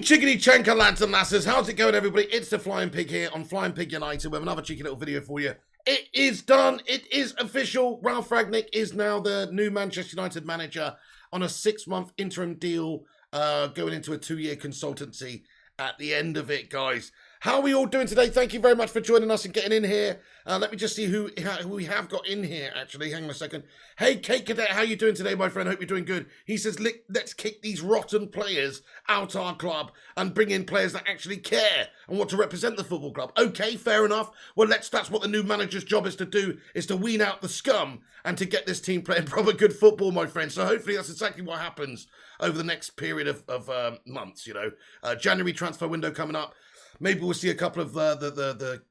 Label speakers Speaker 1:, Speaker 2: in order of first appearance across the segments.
Speaker 1: Ching chickity chanka lads and lasses, how's it going everybody? It's the Flying Pig here on Flying Pig United with another cheeky little video for you. It is done, it is official. Ralf Rangnick is now the new Manchester United manager on a 6-month interim deal, going into a 2-year consultancy at the end of it, guys. How are we all doing today? Thank you very much for joining us and getting in here. Let me just see who we have got in here, actually. Hang on a second. Hey, Kate Cadet, how you doing today, my friend? Hope you're doing good. He says, let's kick these rotten players out our club and bring in players that actually care and want to represent the football club. Okay, fair enough. Well, that's what the new manager's job is to do, is to wean out the scum and to get this team playing proper good football, my friend. So hopefully that's exactly what happens over the next period of months, you know. January transfer window coming up. Maybe we'll see a couple of the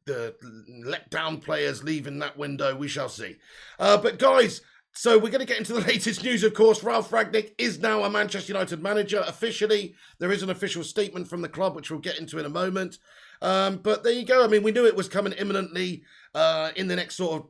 Speaker 1: let-down players leaving that window. We shall see. But guys, so we're going to get into the latest news, of course. Ralf Rangnick is now a Manchester United manager officially. There is an official statement from the club, which we'll get into in a moment. But there you go. I mean, we knew it was coming imminently in the next sort of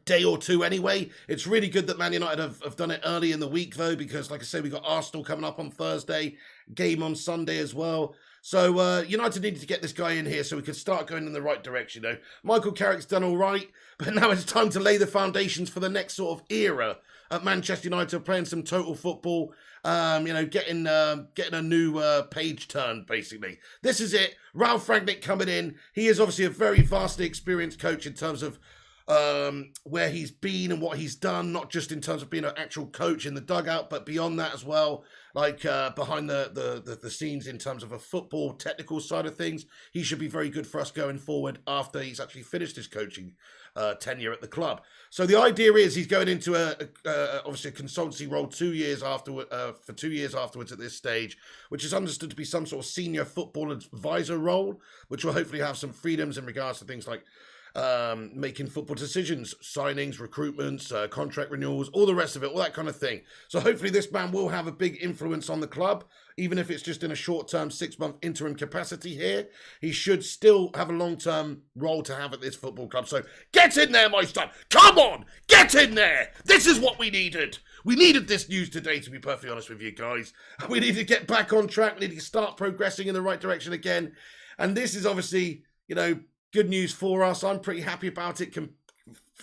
Speaker 1: day or two anyway. It's really good that Man United have done it early in the week, though, because, like I say, we got Arsenal coming up on Thursday, game on Sunday as well. So United needed to get this guy in here so we could start going in the right direction. You know, Michael Carrick's done all right, but now it's time to lay the foundations for the next sort of era at Manchester United, playing some total football. You know, getting a new page turned, basically. This is it. Ralf Rangnick coming in. He is obviously a very vastly experienced coach in terms of where he's been and what he's done, not just in terms of being an actual coach in the dugout, but beyond that as well, like behind the scenes in terms of a football technical side of things. He should be very good for us going forward after he's actually finished his coaching tenure at the club. So the idea is he's going into obviously a consultancy role 2 years afterward, for 2 years afterwards at this stage, which is understood to be some sort of senior football advisor role, which will hopefully have some freedoms in regards to things like making football decisions, signings, recruitments, contract renewals, all the rest of it, all that kind of thing. So hopefully this man will have a big influence on the club, even if it's just in a short-term 6-month interim capacity here. He should still have a long-term role to have at this football club. So get in there, my son. Come on, get in there. This is what we needed. We needed this news today, to be perfectly honest with you guys. We need to get back on track. We need to start progressing in the right direction again. And this is obviously, you know, good news for us. I'm pretty happy about it,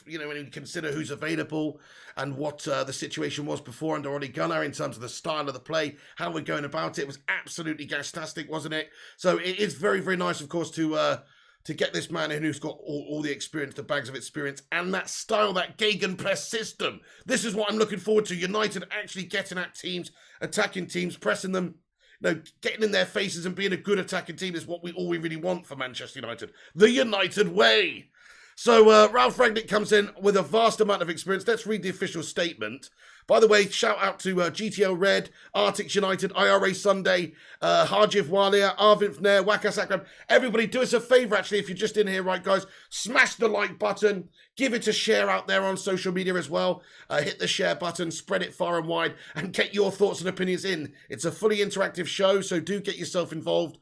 Speaker 1: you know, when you consider who's available and what the situation was before under Ole Gunnar in terms of the style of the play, how we're going about it. It was absolutely gastastic, wasn't it? So it is very, very nice, of course, to get this man in who's got all the experience, the bags of experience, and that style, that Gegenpress system. This is what I'm looking forward to. United actually getting at teams, attacking teams, pressing them. No, getting in their faces and being a good attacking team is what all we really want for Manchester United. The United way. So Ralf Rangnick comes in with a vast amount of experience. Let's read the official statement. By the way, shout out to GTL Red, Arctics United, IRA Sunday, Harjiv Walia, Arvind Fnair, Wakas Akram. Everybody, do us a favour, actually, if you're just in here, right, guys. Smash the like button. Give it a share out there on social media as well. Hit the share button, spread it far and wide, and get your thoughts and opinions in. It's a fully interactive show, so do get yourself involved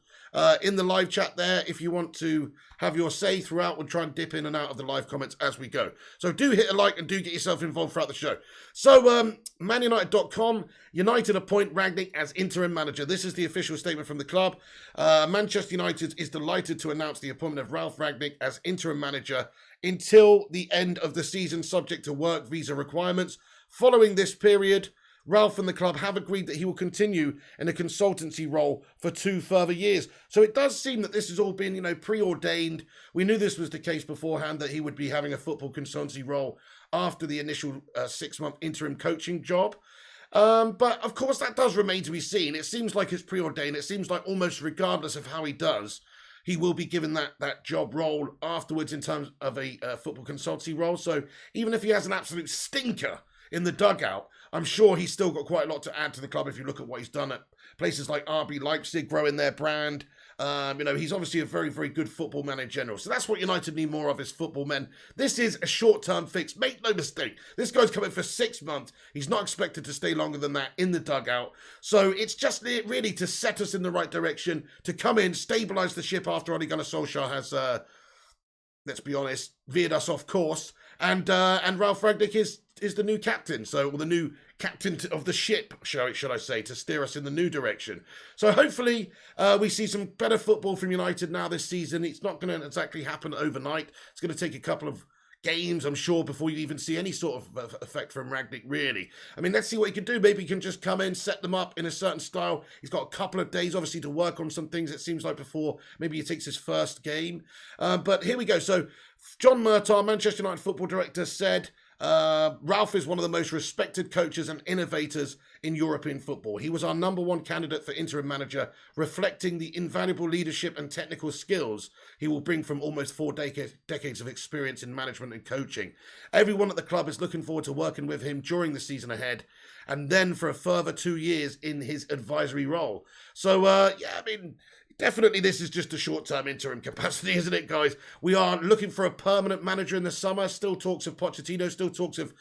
Speaker 1: in the live chat there if you want to have your say throughout. We'll try and dip in and out of the live comments as we go. So do hit a like and do get yourself involved throughout the show. So ManUnited.com, United appoint Rangnick as interim manager. This is the official statement from the club. Manchester United is delighted to announce the appointment of Ralf Rangnick as interim manager until the end of the season, subject to work visa requirements. Following this period, Ralf and the club have agreed that he will continue in a consultancy role for 2 further years. So it does seem that this has all been, you know, preordained. We knew this was the case beforehand, that he would be having a football consultancy role after the initial 6-month interim coaching job. But of course, that does remain to be seen. It seems like it's preordained. It seems like almost regardless of how he does, he will be given that job role afterwards in terms of a football consultancy role. So even if he has an absolute stinker in the dugout, I'm sure he's still got quite a lot to add to the club if you look at what he's done at places like RB Leipzig, growing their brand. You know, he's obviously a very, very good football man in general. So that's what United need more of, is football men. This is a short-term fix. Make no mistake. This guy's coming for 6 months. He's not expected to stay longer than that in the dugout. So it's just really to set us in the right direction, to come in, stabilise the ship after Ole Gunnar Solskjaer has, let's be honest, veered us off course. And Ralf Rangnick is the new captain, so, or the new captain of the ship, should I say, to steer us in the new direction. So hopefully we see some better football from United now this season. It's not going to exactly happen overnight. It's going to take a couple of games, I'm sure, before you even see any sort of effect from Rangnick, really. I mean, let's see what he can do. Maybe he can just come in, set them up in a certain style. He's got a couple of days, obviously, to work on some things, it seems like, before maybe he takes his first game. But here we go. So, John Murtaugh, Manchester United football director, said Ralf is one of the most respected coaches and innovators in European football. He was our #1 candidate for interim manager, reflecting the invaluable leadership and technical skills he will bring from almost 4 decades of experience in management and coaching. Everyone at the club is looking forward to working with him during the season ahead, and then for a further 2 years in his advisory role. So, yeah, I mean, definitely this is just a short-term interim capacity, isn't it, guys? We are looking for a permanent manager in the summer. Still talks of Pochettino, still talks of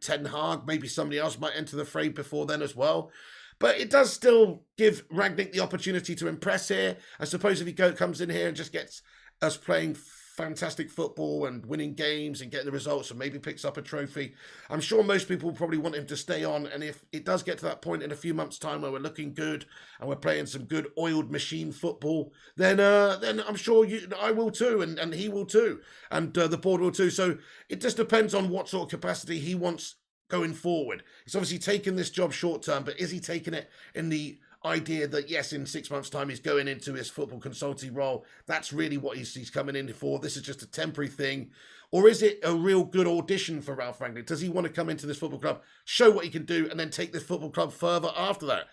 Speaker 1: Ten Hag. Maybe somebody else might enter the fray before then as well. But it does still give Rangnick the opportunity to impress here. I suppose if he comes in here and just gets us playing fantastic football and winning games and getting the results and maybe picks up a trophy, I'm sure most people will probably want him to stay on. And if it does get to that point in a few months' time where we're looking good and we're playing some good oiled machine football, then I'm sure I will too, and he will too, and the board will too. So it just depends on what sort of capacity he wants going forward. He's obviously taken this job short term, but is he taking it in the idea that, yes, in 6 months' time he's going into his football consulting role? That's really what he's coming in for. This is just a temporary thing. Or is it a real good audition for Ralf Rangnick? Does he want to come into this football club, show what he can do, and then take this football club further after that?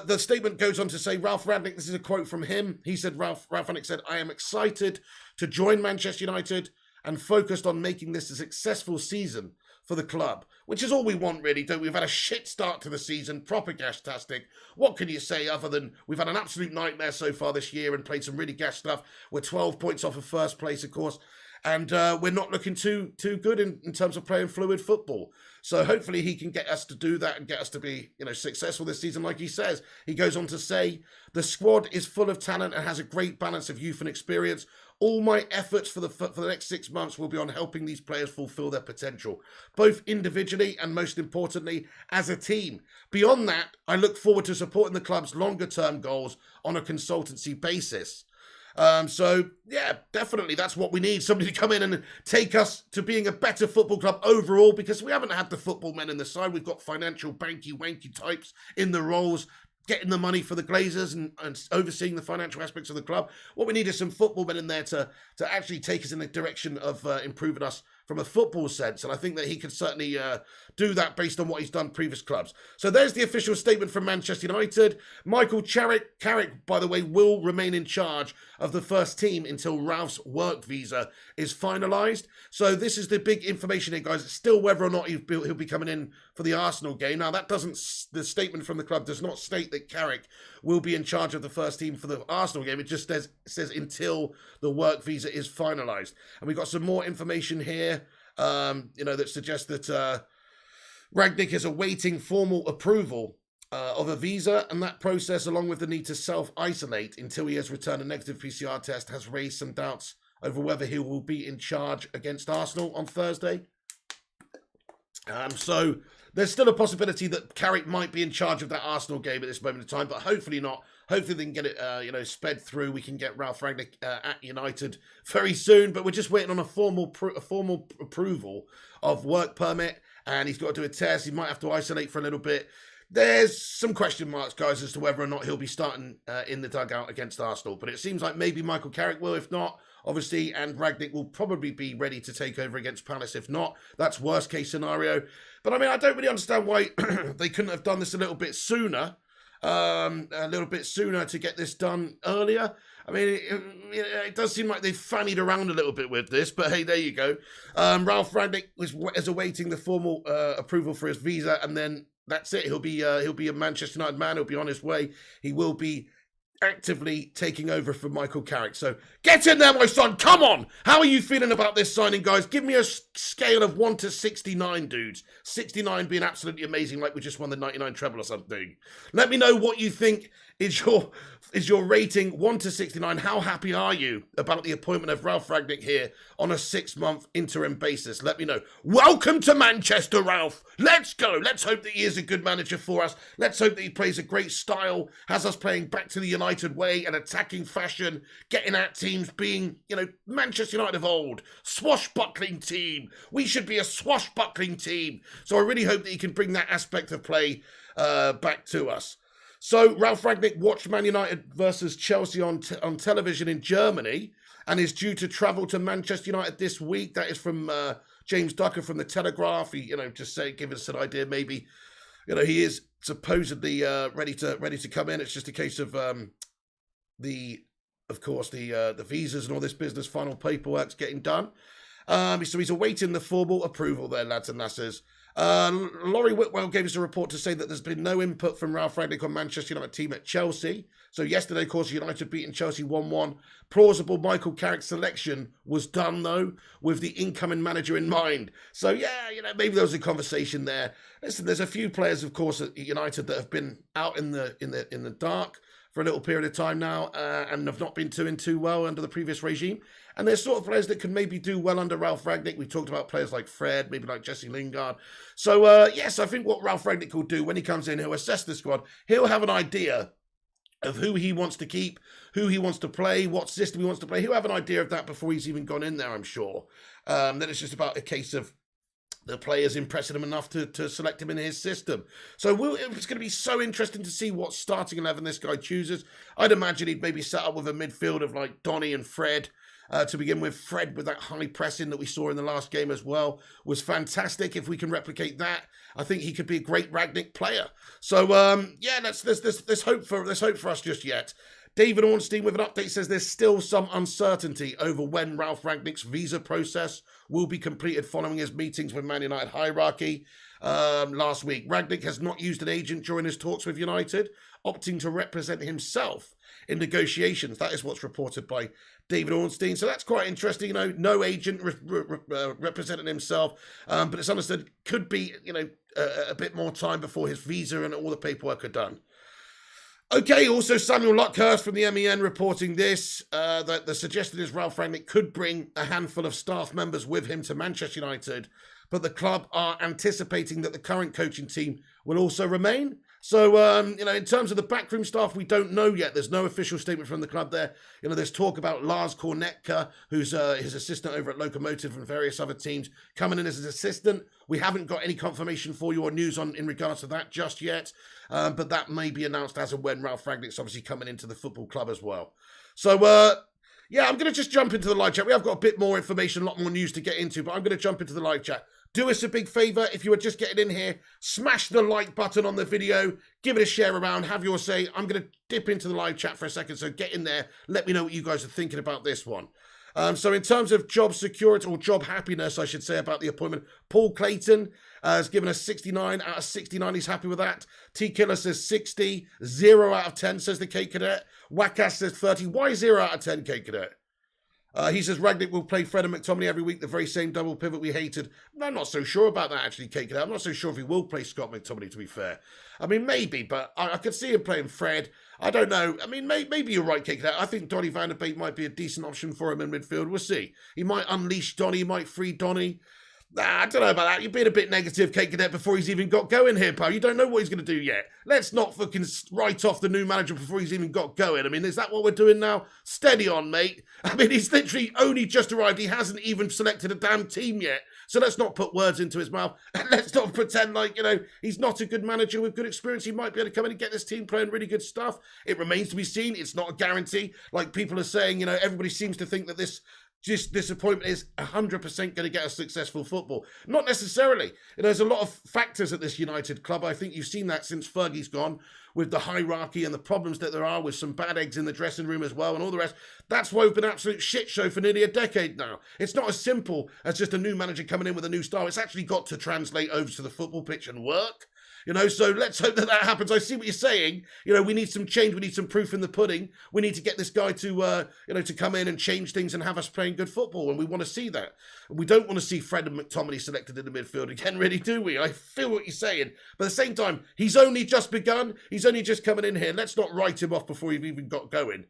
Speaker 1: The statement goes on to say, Ralf Rangnick, this is a quote from him. He said, Ralf Rangnick said, "I am excited to join Manchester United and focused on making this a successful season for the club," which is all we want, really, don't we? We've had a shit start to the season, proper gas-tastic. What can you say other than we've had an absolute nightmare so far this year and played some really gas stuff? We're 12 points off of first place, of course, and we're not looking too good in terms of playing fluid football. So hopefully he can get us to do that and get us to be, successful this season, like he says. He goes on to say, "The squad is full of talent and has a great balance of youth and experience. All my efforts for the next 6 months will be on helping these players fulfill their potential, both individually and, most importantly, as a team. Beyond that, I look forward to supporting the club's longer-term goals on a consultancy basis." So, yeah, definitely that's what we need. Somebody to come in and take us to being a better football club overall, because we haven't had the football men in the side. We've got financial banky-wanky types in the roles, getting the money for the Glazers and overseeing the financial aspects of the club. What we need is some football men in there to actually take us in the direction of improving us from a football sense. And I think that he can certainly do that based on what he's done previous clubs. So there's the official statement from Manchester United. Michael Carrick, by the way, will remain in charge of the first team until Ralph's work visa is finalised. So this is the big information here, guys. It's still whether or not he'll be coming in for the Arsenal game. Now, the statement from the club does not state that Carrick will be in charge of the first team for the Arsenal game. It just says until the work visa is finalised. And we've got some more information here, that suggests that Rangnick is awaiting formal approval of a visa, and that process, along with the need to self-isolate until he has returned a negative PCR test, has raised some doubts over whether he will be in charge against Arsenal on Thursday. So there's still a possibility that Carrick might be in charge of that Arsenal game at this moment in time, but hopefully not. Hopefully they can get it, sped through. We can get Ralf Rangnick at United very soon, but we're just waiting on a formal approval of work permit, and he's got to do a test. He might have to isolate for a little bit. There's some question marks, guys, as to whether or not he'll be starting in the dugout against Arsenal, but it seems like maybe Michael Carrick will. If not, obviously, and Rangnick will probably be ready to take over against Palace. If not, that's worst case scenario. But I mean, I don't really understand why they couldn't have done this a little bit sooner. To get this done earlier. I mean, it does seem like they've fannied around a little bit with this, but hey, there you go. Ralf Rangnick is awaiting the formal approval for his visa, and then that's it. He'll be a Manchester United man. He'll be on his way. He will be actively taking over from Michael Carrick. So get in there, my son. Come on. How are you feeling about this signing, guys? Give me a scale of 1 to 69, dudes. 69 being absolutely amazing, like we just won the 99 treble or something. Let me know what you think Is your rating 1 to 69? How happy are you about the appointment of Ralf Rangnick here on a 6-month interim basis? Let me know. Welcome to Manchester, Ralf. Let's go. Let's hope that he is a good manager for us. Let's hope that he plays a great style, has us playing back to the United way, an attacking fashion, getting at teams, being, Manchester United of old, swashbuckling team. We should be a swashbuckling team. So I really hope that he can bring that aspect of play back to us. So Ralf Rangnick watched Man United versus Chelsea on television in Germany and is due to travel to Manchester United this week. That is from James Ducker from The Telegraph. He, just give us an idea. Maybe, he is supposedly ready to come in. It's just a case of the visas and all this business, final paperwork's getting done. So he's awaiting the formal approval there, lads and lasses. Laurie Whitwell gave us a report to say that there's been no input from Ralf Rangnick on Manchester United team at Chelsea. So yesterday, of course, United beating Chelsea 1-1. Plausible Michael Carrick selection was done, though, with the incoming manager in mind. So, yeah, maybe there was a conversation there. Listen, there's a few players, of course, at United that have been out in the dark for a little period of time now and have not been doing too well under the previous regime. And there's sort of players that can maybe do well under Ralf Rangnick. We talked about players like Fred, maybe like Jesse Lingard. So, yes, I think what Ralf Rangnick will do when he comes in, he'll assess the squad. He'll have an idea of who he wants to keep, who he wants to play, what system he wants to play. He'll have an idea of that before he's even gone in there, I'm sure. Then it's just about a case of the players impressing him enough to select him in his system. So it's going to be so interesting to see what starting 11 this guy chooses. I'd imagine he'd maybe set up with a midfield of like Donny and Fred. To begin with, Fred with that high pressing that we saw in the last game as well was fantastic. If we can replicate that, I think he could be a great Rangnick player. So yeah, let's hope for us just yet. David Ornstein with an update says there's still some uncertainty over when Ralf Rangnick's visa process will be completed following his meetings with Man United hierarchy last week. Rangnick has not used an agent during his talks with United, opting to represent himself in negotiations. That is what's reported by David Ornstein. So that's quite interesting. No agent representing himself, but it's understood could be, a bit more time before his visa and all the paperwork are done. Okay, also Samuel Luckhurst from the MEN reporting this, that the suggestion is Ralf Rangnick could bring a handful of staff members with him to Manchester United, but the club are anticipating that the current coaching team will also remain. So, in terms of the backroom staff, we don't know yet. There's no official statement from the club there. There's talk about Lars Kornetka, who's his assistant over at Lokomotiv and various other teams, coming in as his assistant. We haven't got any confirmation for you or news in regards to that just yet, but that may be announced as and when Ralf Rangnick's obviously coming into the football club as well. So, yeah, I'm going to just jump into the live chat. We have got a bit more information, a lot more news to get into, but I'm going to jump into the live chat. Do us a big favour, if you are just getting in here, smash the like button on the video, give it a share around, have your say. I'm going to dip into the live chat for a second, so get in there. Let me know what you guys are thinking about this one. So in terms of job security, or job happiness, I should say, about the appointment, Paul Clayton has given us 69 out of 69. He's happy with that. T Killer says 60. 0 out of 10, says the K Cadet. Wackass says 30. Why 0 out of 10, K Cadet? He says Rangnick will play Fred and McTominay every week, the very same double pivot we hated. I'm not so sure about that, actually, Kate. I'm not so sure if he will play Scott McTominay, to be fair. I mean, maybe, but I could see him playing Fred. I don't know. I mean, maybe you're right, Kate. I think Donny van der Beek might be a decent option for him in midfield. We'll see. He might unleash Donny, he might free Donny. I don't know about that. You're being a bit negative, Kate Cadet, before he's even got going here, pal. You don't know what he's going to do yet. Let's not fucking write off the new manager before he's even got going. I mean, is that what we're doing now? Steady on, mate. I mean, he's literally only just arrived. He hasn't even selected a damn team yet. So let's not put words into his mouth. And let's not pretend like, he's not a good manager with good experience. He might be able to come in and get this team playing really good stuff. It remains to be seen. It's not a guarantee. Like people are saying, everybody seems to think that this appointment is 100% going to get us successful football. Not necessarily. There's a lot of factors at this United club. I think you've seen that since Fergie's gone, with the hierarchy and the problems that there are with some bad eggs in the dressing room as well and all the rest. That's why we've been an absolute shit show for nearly a decade now. It's not as simple as just a new manager coming in with a new style. It's actually got to translate over to the football pitch and work. You know, so let's hope that happens. I see what you're saying. You know, we need some change. We need some proof in the pudding. We need to get this guy to, to come in and change things and have us playing good football. And we want to see that. We don't want to see Fred and McTominay selected in the midfield again, really, do we? I feel what you're saying. But at the same time, he's only just begun. He's only just coming in here. Let's not write him off before he's even got going.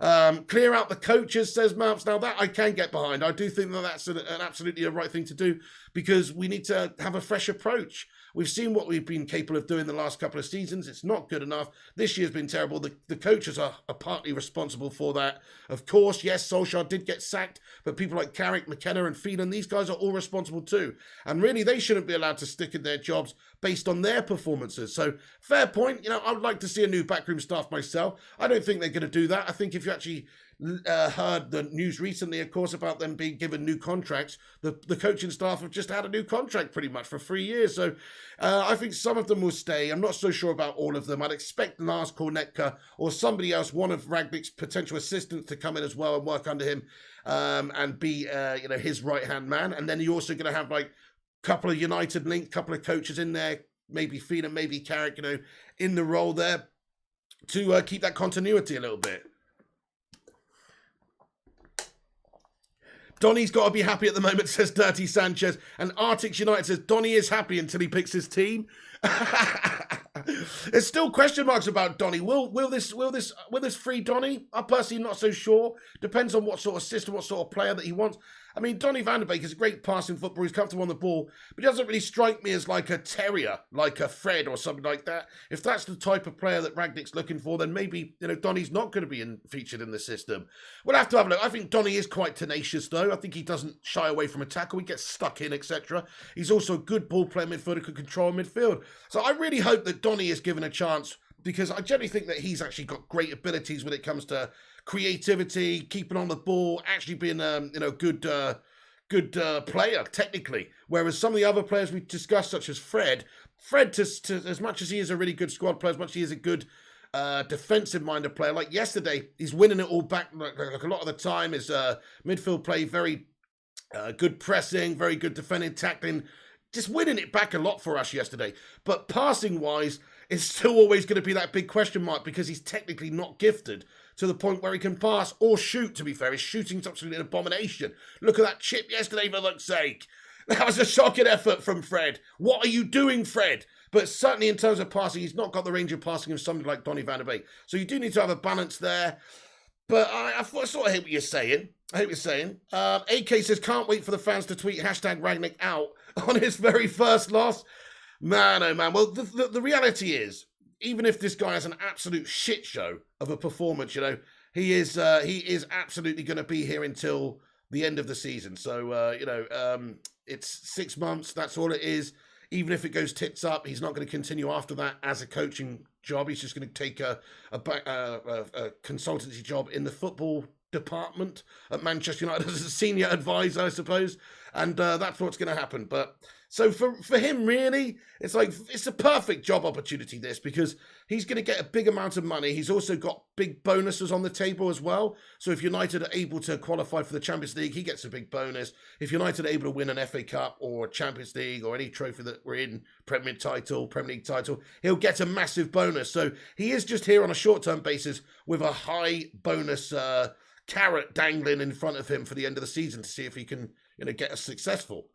Speaker 1: Clear out the coaches, says Maps. Now that I can get behind. I do think that that's an absolutely a right thing to do, because we need to have a fresh approach. We've seen what we've been capable of doing the last couple of seasons. It's not good enough. This year's been terrible. The coaches are partly responsible for that. Of course, yes, Solskjaer did get sacked, but people like Carrick, McKenna and Phelan, these guys are all responsible too. And really, they shouldn't be allowed to stick in their jobs based on their performances. So, fair point. You know, I would like to see a new backroom staff myself. I don't think they're going to do that. I think if you actually heard the news recently, of course, about them being given new contracts, the coaching staff have just had a new contract pretty much for 3 years. So I think some of them will stay. I'm not so sure about all of them. I'd expect Lars Kornetka or somebody else, one of Rangnick's potential assistants, to come in as well and work under him and be his right-hand man. And then you're also going to have like a couple of United linked, couple of coaches in there, maybe Phelan, maybe Carrick, in the role there to keep that continuity a little bit. Donny's got to be happy at the moment, says Dirty Sanchez. And Arctic United says Donny is happy until he picks his team. There's still question marks about Donny. Will this free Donny? I'm personally not so sure. Depends on what sort of system, what sort of player that he wants. I mean, Donny van der Beek is a great passing footballer. He's comfortable on the ball, but he doesn't really strike me as like a terrier, like a Fred or something like that. If that's the type of player that Rangnick's looking for, then maybe, Donny's not going to be featured in the system. We'll have to have a look. I think Donny is quite tenacious, though. I think he doesn't shy away from a tackle. He gets stuck in, etc. He's also a good ball player midfielder, can control midfield. So I really hope that Donny is given a chance, because I generally think that he's actually got great abilities when it comes to creativity, keeping on the ball, actually being good player technically. Whereas some of the other players we discussed, such as Fred, as much as he is a really good squad player, as much as he is a good defensive-minded player, like yesterday, he's winning it all back like a lot of the time. His midfield play, very good pressing, very good defending, tackling, just winning it back a lot for us yesterday. But passing-wise, it's still always going to be that big question mark, because he's technically not gifted to the point where he can pass or shoot, to be fair. His shooting's absolutely an abomination. Look at that chip yesterday, for fuck's sake. That was a shocking effort from Fred. What are you doing, Fred? But certainly in terms of passing, he's not got the range of passing of somebody like Donny van der Beek. So you do need to have a balance there. But I sort of hate what you're saying. AK says, can't wait for the fans to tweet #Rangnick out on his very first loss. Man, oh man. Well, the reality is, even if this guy has an absolute shit show of a performance, he is absolutely going to be here until the end of the season. So, it's 6 months. That's all it is. Even if it goes tits up, he's not going to continue after that as a coaching job. He's just going to take a consultancy job in the football department at Manchester United as a senior advisor, I suppose. And that's what's going to happen. But so for him, really, it's a perfect job opportunity, this, because he's going to get a big amount of money. He's also got big bonuses on the table as well. So if United are able to qualify for the Champions League, he gets a big bonus. If United are able to win an FA Cup or Champions League or any trophy that we're in, Premier League title, he'll get a massive bonus. So he is just here on a short-term basis with a high bonus carrot dangling in front of him for the end of the season to see if he can, get us successful.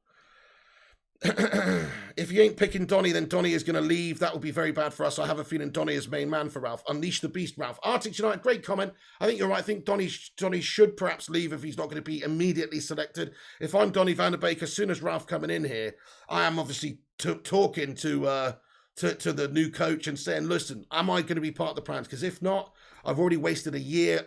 Speaker 1: If you ain't picking Donny, then Donny is going to leave. That will be very bad for us. I have a feeling Donny is main man for Ralf. Unleash the beast, Ralf. Arctic United, great comment. I think you're right. I think Donny should perhaps leave if he's not going to be immediately selected. If I'm Donny van der Beek, as soon as Ralf coming in here, I am obviously talking to the new coach and saying, listen, am I going to be part of the plans? Because if not, I've already wasted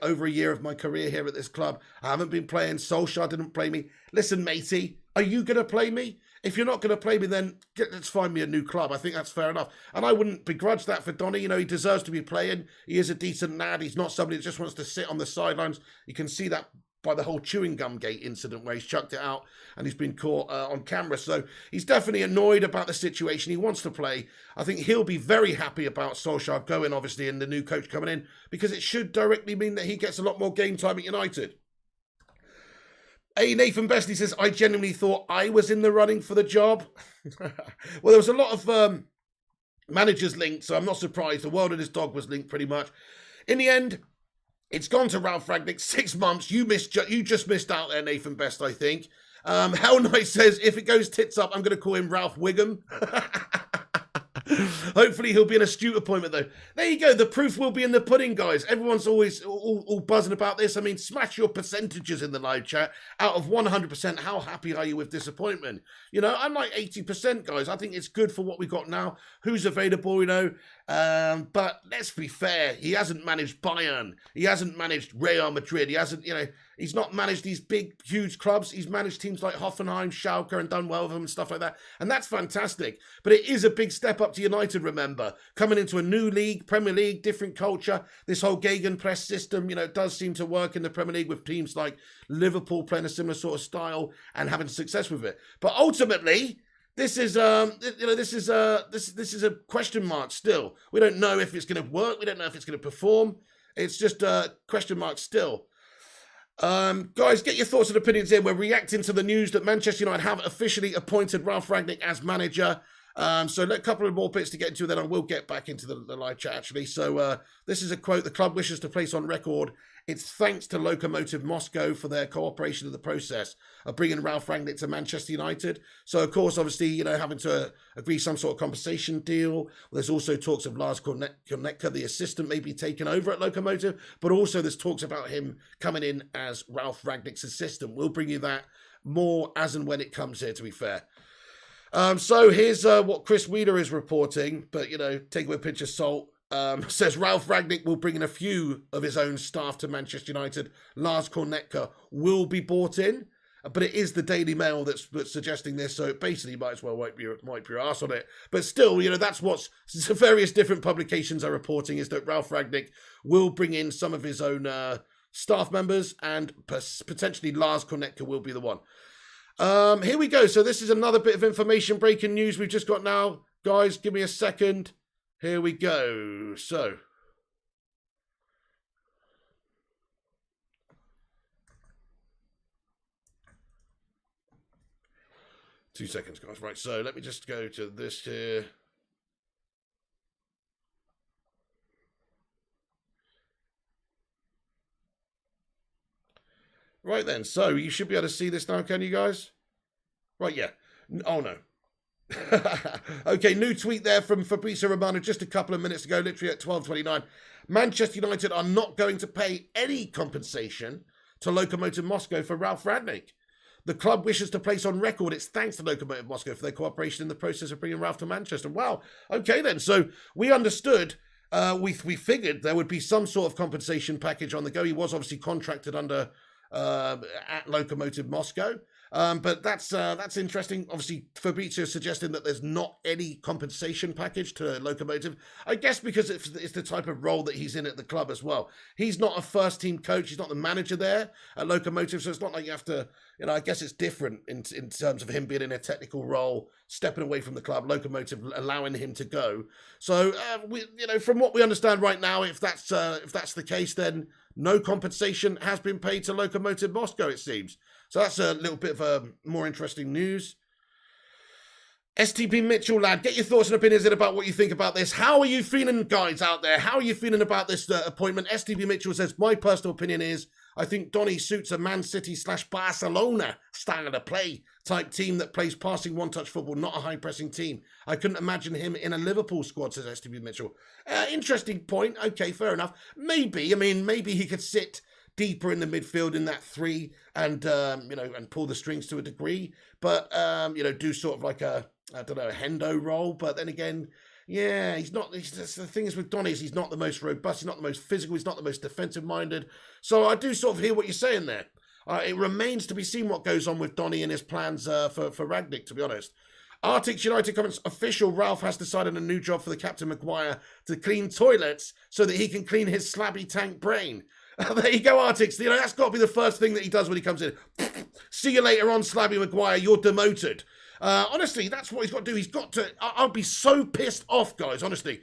Speaker 1: over a year of my career here at this club. I haven't been playing. Solskjaer didn't play me. Listen, matey, are you going to play me? If you're not going to play me, then let's find me a new club. I think that's fair enough. And I wouldn't begrudge that for Donny. He deserves to be playing. He is a decent lad. He's not somebody that just wants to sit on the sidelines. You can see that by the whole chewing gum gate incident where he's chucked it out and he's been caught on camera. So he's definitely annoyed about the situation. He wants to play. I think he'll be very happy about Solskjaer going, obviously, and the new coach coming in, because it should directly mean that he gets a lot more game time at United. Nathan Besley says, I genuinely thought I was in the running for the job. Well, there was a lot of Manager's linked, so I'm not surprised. The world and his dog was linked pretty much. In the end, it's gone to Ralf Rangnick. 6 months. You just missed out there, Nathan Best, I think. Hell Nice says, if it goes tits up, I'm going to call him Ralph Wiggum. Hopefully he'll be an astute appointment, though. There you go. The proof will be in the pudding, guys. Everyone's always all buzzing about this. I mean, smash your percentages in the live chat. Out of 100%, how happy are you with disappointment? You know, I'm like 80%, guys. I think it's good for what we got now. Who's available, you know? But let's be fair. He hasn't managed Bayern. He hasn't managed Real Madrid. He hasn't, you know, he's not managed these big, huge clubs. He's managed teams like Hoffenheim, Schalke, and done well with them and stuff like that. And that's fantastic. But it is a big step up to United, remember. Coming into a new league, Premier League, different culture. This whole Gegenpress system, you know, it does seem to work in the Premier League with teams like Liverpool playing a similar sort of style and having success with it. But ultimately, this is this is a question mark still. We don't know if it's going to work. We don't know if it's going to perform. It's just a question mark still. Guys, get your thoughts and opinions in. We're reacting to the news that Manchester United have officially appointed Ralf Rangnick as manager. So a couple of more bits to get into, then I will get back into the live chat, actually. So this is a quote. The club wishes to place on record its thanks to Lokomotiv Moscow for their cooperation in the process of bringing Ralf Rangnick to Manchester United. So, of course, obviously, you know, having to agree some sort of compensation deal. There's also talks of Lars Kornetka, the assistant, may be taken over at Lokomotiv. But also there's talks about him coming in as Ralf Rangnick's assistant. We'll bring you that more as and when it comes here, to be fair. So here's what Chris Wheeler is reporting, but, you know, take it with a pinch of salt. Says Ralf Rangnick will bring in a few of his own staff to Manchester United. Lars Kornetka will be brought in, but it is the Daily Mail that's suggesting this, so it basically might as well wipe your ass on it. But still, you know, that's what various different publications are reporting, is that Ralf Rangnick will bring in some of his own staff members, and potentially Lars Kornetka will be the one. Here we go. So this is another bit of information, breaking news we've just got now. Guys, give me a second. Here we go. So, two seconds, guys. Right, so let me just go to this here. Right then, so you should be able to see this now, can you guys? Right, yeah. Oh, no. Okay, new tweet there from Fabrizio Romano just a couple of minutes ago, literally at 12:29. Manchester United are not going to pay any compensation to Lokomotiv Moscow for Ralf Rangnick. The club wishes to place on record its thanks to Lokomotiv Moscow for their cooperation in the process of bringing Ralf to Manchester. Wow, okay then, so we understood, we figured there would be some sort of compensation package on the go. He was obviously contracted under at Lokomotiv Moscow. But that's interesting. Obviously, Fabrizio suggesting that there's not any compensation package to Lokomotiv. I guess because it's the type of role that he's in at the club as well. He's not a first-team coach. He's not the manager there at Lokomotiv, so it's not like you have to, you know, I guess it's different in terms of him being in a technical role, stepping away from the club, Lokomotiv allowing him to go. So, you know, from what we understand right now, if that's the case, then no compensation has been paid to Lokomotiv Moscow, it seems. So that's a little bit of more interesting news. STP Mitchell, lad, get your thoughts and opinions in about what you think about this. How are you feeling, guys, out there? How are you feeling about this appointment? STP Mitchell says, my personal opinion is, I think Donny suits a Man City / Barcelona style of play type team that plays passing one-touch football, not a high-pressing team. I couldn't imagine him in a Liverpool squad, says STP Mitchell. Interesting point. Okay, fair enough. Maybe he could sit deeper in the midfield in that three and, you know, and pull the strings to a degree. But, you know, do sort of like a Hendo role. But then again, yeah, the thing is with Donny is he's not the most robust, he's not the most physical, he's not the most defensive-minded. So I do sort of hear what you're saying there. It remains to be seen what goes on with Donny and his plans for Rangnick, to be honest. Arctic United comments, official Ralf has decided a new job for the captain Maguire to clean toilets so that he can clean his slabby tank brain. There you go, Artix. You know, that's got to be the first thing that he does when he comes in. See you later on, Slabby Maguire. You're demoted. Honestly, that's what he's got to do. He's got to... I'll be so pissed off, guys, honestly.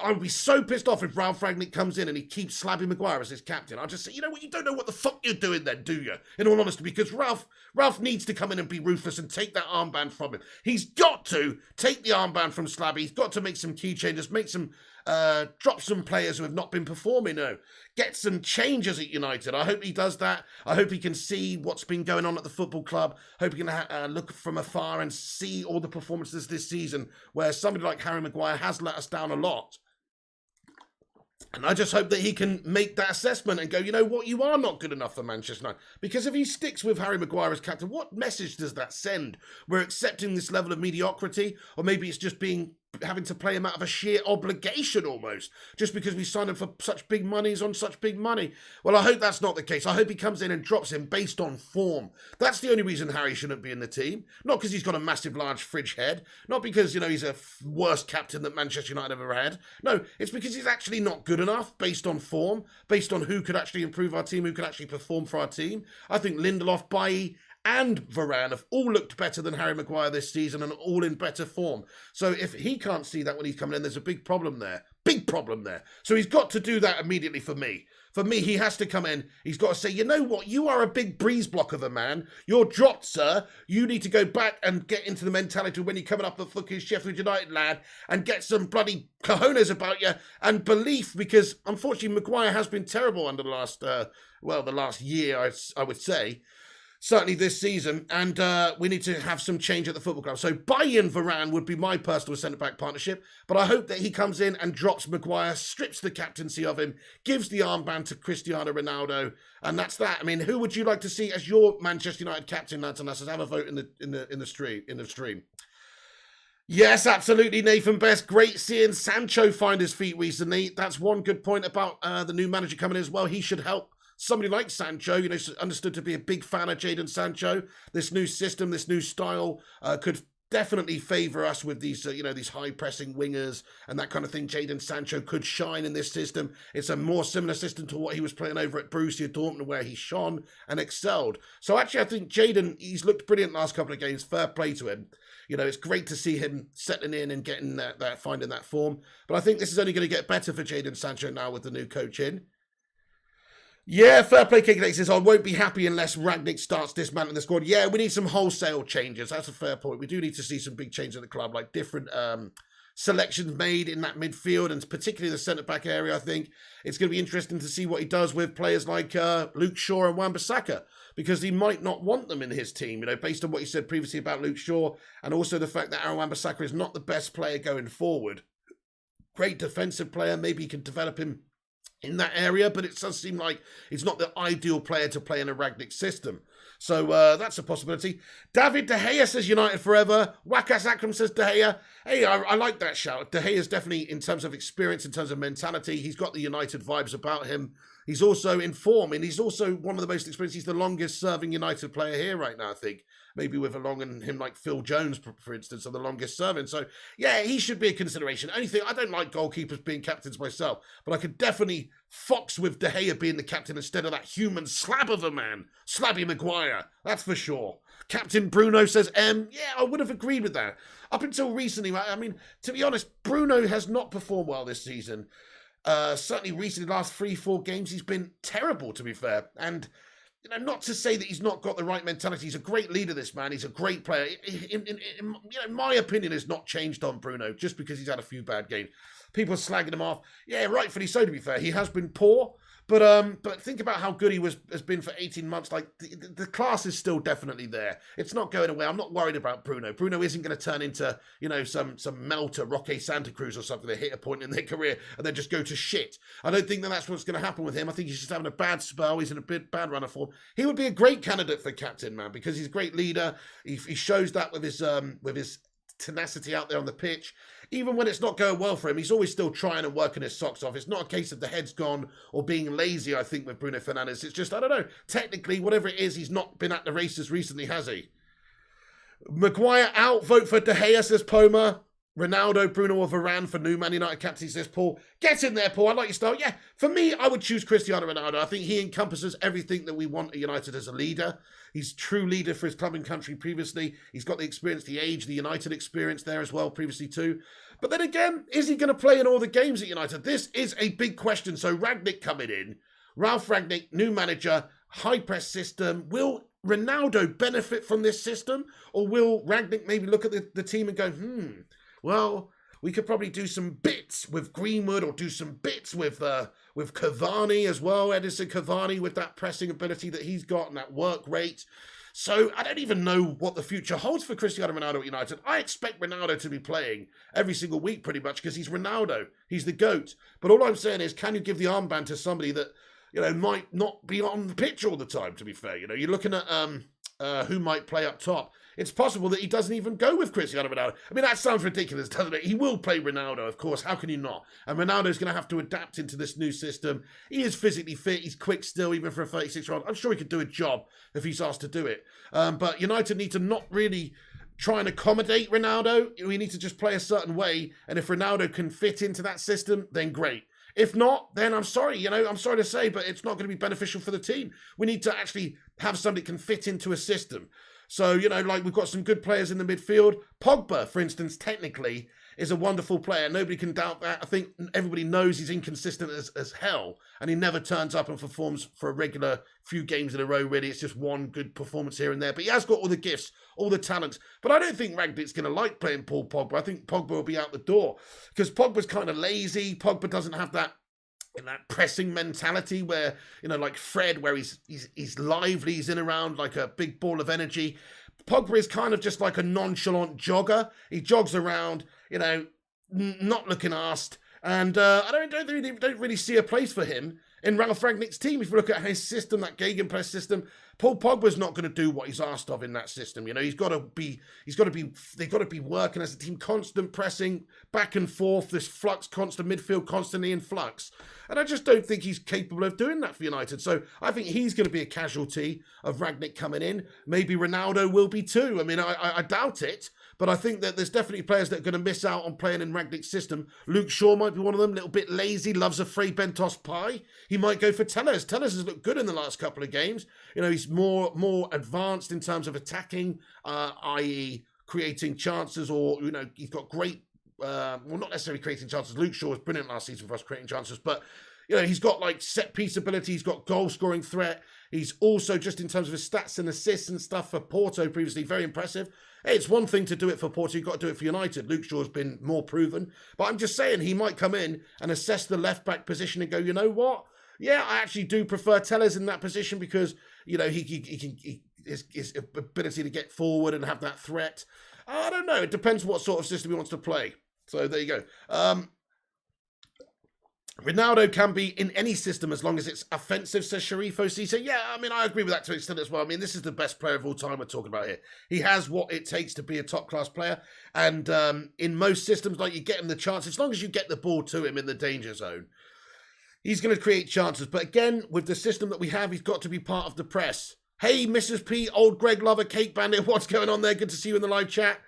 Speaker 1: I would be so pissed off if Ralf Rangnick comes in and he keeps slabbing Maguire as his captain. I'll just say, you know what, you don't know what the fuck you're doing then, do you? In all honesty, because Ralf needs to come in and be ruthless and take that armband from him. He's got to take the armband from Slabby. He's got to make some key changes, make some, drop some players who have not been performing. Get some changes at United. I hope he does that. I hope he can see what's been going on at the football club. Hope he can look from afar and see all the performances this season where somebody like Harry Maguire has let us down a lot. And I just hope that he can make that assessment and go, you know what, you are not good enough for Manchester United. Because if he sticks with Harry Maguire as captain, what message does that send? We're accepting this level of mediocrity, or maybe it's just having to play him out of a sheer obligation almost, just because we signed him for such big monies on such big money. Well, I hope that's not the case. I hope he comes in and drops him based on form. That's the only reason Harry shouldn't be in the team. Not because he's got a massive, large fridge head. Not because, he's a worst captain that Manchester United ever had. No, it's because he's actually not good enough based on form, based on who could actually improve our team, who could actually perform for our team. I think Lindelof, Bailly, and Varane have all looked better than Harry Maguire this season and all in better form. So if he can't see that when he's coming in, there's a big problem there. Big problem there. So he's got to do that immediately for me. For me, he has to come in. He's got to say, you know what? You are a big breeze block of a man. You're dropped, sir. You need to go back and get into the mentality when you're coming up the fucking Sheffield United lad and get some bloody cojones about you and belief, because unfortunately Maguire has been terrible under the last, the last year, I would say. Certainly this season, and we need to have some change at the football club. So Bailly and Varane would be my personal centre-back partnership, but I hope that he comes in and drops Maguire, strips the captaincy of him, gives the armband to Cristiano Ronaldo, and that's that. I mean, who would you like to see as your Manchester United captain, lads and lasses? Have a vote in the stream. Yes, absolutely, Nathan Best. Great seeing Sancho find his feet recently. That's one good point about the new manager coming in as well. He should help somebody like Sancho, understood to be a big fan of Jadon Sancho. This new system, this new style could definitely favour us with these, these high-pressing wingers and that kind of thing. Jadon Sancho could shine in this system. It's a more similar system to what he was playing over at Borussia Dortmund, where he shone and excelled. So actually, I think Jadon, he's looked brilliant last couple of games. Fair play to him. It's great to see him settling in and getting finding that form. But I think this is only going to get better for Jadon Sancho now with the new coach in. Yeah, fair play, KK says, I won't be happy unless Rangnick starts dismantling the squad. Yeah, we need some wholesale changes. That's a fair point. We do need to see some big changes in the club, like different selections made in that midfield, and particularly the centre-back area. I think it's going to be interesting to see what he does with players like Luke Shaw and Wan-Bissaka, because he might not want them in his team, based on what he said previously about Luke Shaw, and also the fact that Aaron Wan-Bissaka is not the best player going forward. Great defensive player. Maybe he can develop him in that area, but it does seem like he's not the ideal player to play in a Rangnick system. So that's a possibility. David De Gea says United forever. Wakas Akram says De Gea. Hey, I like that shout. De Gea is definitely, in terms of experience, in terms of mentality, he's got the United vibes about him. He's also in form, and he's also one of the most experienced. He's the longest serving United player here right now, I think. Maybe with him like Phil Jones, for instance, are the longest serving. So, yeah, he should be a consideration. Only thing, I don't like goalkeepers being captains myself, but I could definitely fox with De Gea being the captain instead of that human slab of a man, Slabby Maguire. That's for sure. Captain Bruno says, yeah, I would have agreed with that. Up until recently, I mean, to be honest, Bruno has not performed well this season. Certainly recently, the last 3-4 games, he's been terrible, to be fair. And not to say that he's not got the right mentality. He's a great leader, this man. He's a great player. In my opinion has not changed on Bruno just because he's had a few bad games. People are slagging him off. Yeah, rightfully so, to be fair. He has been poor. But think about how good he has been for 18 months. Like, the class is still definitely there. It's not going away. I'm not worried about Bruno. Bruno isn't going to turn into, some Melter, Roque Santa Cruz or something that hit a point in their career and then just go to shit. I don't think that's what's going to happen with him. I think he's just having a bad spell. He's in a bad run of form. He would be a great candidate for captain, man, because he's a great leader. He shows that with his tenacity out there on the pitch. Even when it's not going well for him, he's always still trying and working his socks off. It's not a case of the head's gone or being lazy, I think, with Bruno Fernandes. It's just, I don't know, technically, whatever it is, he's not been at the races recently, has he? Maguire out, vote for De Gea, says Poma. Ronaldo, Bruno or Varane for new Man United captaincy, says Paul. Get in there, Paul. I like your style. Yeah, for me, I would choose Cristiano Ronaldo. I think he encompasses everything that we want at United as a leader. He's a true leader for his club and country previously. He's got the experience, the age, the United experience there as well previously too. But then again, is he going to play in all the games at United? This is a big question. So Rangnick coming in, Ralf Rangnick, new manager, high press system. Will Ronaldo benefit from this system? Or will Rangnick maybe look at the team and go, well, we could probably do some bits with Greenwood or do some bits with Cavani as well, Edison Cavani, with that pressing ability that he's got and that work rate. So I don't even know what the future holds for Cristiano Ronaldo at United. I expect Ronaldo to be playing every single week pretty much because he's Ronaldo. He's the GOAT. But all I'm saying is, can you give the armband to somebody that, might not be on the pitch all the time, to be fair? You're looking at who might play up top. It's possible that he doesn't even go with Cristiano Ronaldo. I mean, that sounds ridiculous, doesn't it? He will play Ronaldo, of course. How can you not? And Ronaldo's going to have to adapt into this new system. He is physically fit. He's quick still, even for a 36-year-old. I'm sure he could do a job if he's asked to do it. But United need to not really try and accommodate Ronaldo. We need to just play a certain way. And if Ronaldo can fit into that system, then great. If not, then I'm sorry, I'm sorry to say, but it's not going to be beneficial for the team. We need to actually have somebody that can fit into a system. So, like we've got some good players in the midfield. Pogba, for instance, technically is a wonderful player. Nobody can doubt that. I think everybody knows he's inconsistent as hell, and he never turns up and performs for a regular few games in a row, really. It's just one good performance here and there. But he has got all the gifts, all the talents. But I don't think Rangnick's going to like playing Paul Pogba. I think Pogba will be out the door because Pogba's kind of lazy. Pogba doesn't have that pressing mentality where, like Fred, where he's lively, he's in around like a big ball of energy. Pogba is kind of just like a nonchalant jogger. He jogs around, not looking asked. And I don't really see a place for him in Ralf Rangnick's team. If you look at his system, that gegenpress system, Paul Pogba's not going to do what he's asked of in that system. They've got to be working as a team, constant pressing back and forth, this flux, constant midfield, constantly in flux. And I just don't think he's capable of doing that for United. So I think he's going to be a casualty of Rangnick coming in. Maybe Ronaldo will be too. I mean, I doubt it. But I think that there's definitely players that are going to miss out on playing in Rangnick's system. Luke Shaw might be one of them, a little bit lazy, loves a Frey Bentos pie. He might go for Tellez. Tellez has looked good in the last couple of games. He's more advanced in terms of attacking, i.e. creating chances, or, he's got great, not necessarily creating chances. Luke Shaw was brilliant last season for us creating chances, but he's got like set piece ability. He's got goal scoring threat. He's also, just in terms of his stats and assists and stuff for Porto previously, very impressive. Hey, it's one thing to do it for Porto. You've got to do it for United. Luke Shaw's been more proven. But I'm just saying, he might come in and assess the left-back position and go, you know what? Yeah, I actually do prefer Tellez in that position because, his ability to get forward and have that threat. I don't know. It depends what sort of system he wants to play. So there you go. Ronaldo can be in any system as long as it's offensive, says Sharif OC. So, yeah, I mean, I agree with that to an extent as well. I mean, this is the best player of all time we're talking about here. He has what it takes to be a top-class player. And in most systems, like, you get him the chance. As long as you get the ball to him in the danger zone, he's going to create chances. But again, with the system that we have, he's got to be part of the press. Hey, Mrs. P, old Greg Lover, Cake Bandit, what's going on there? Good to see you in the live chat.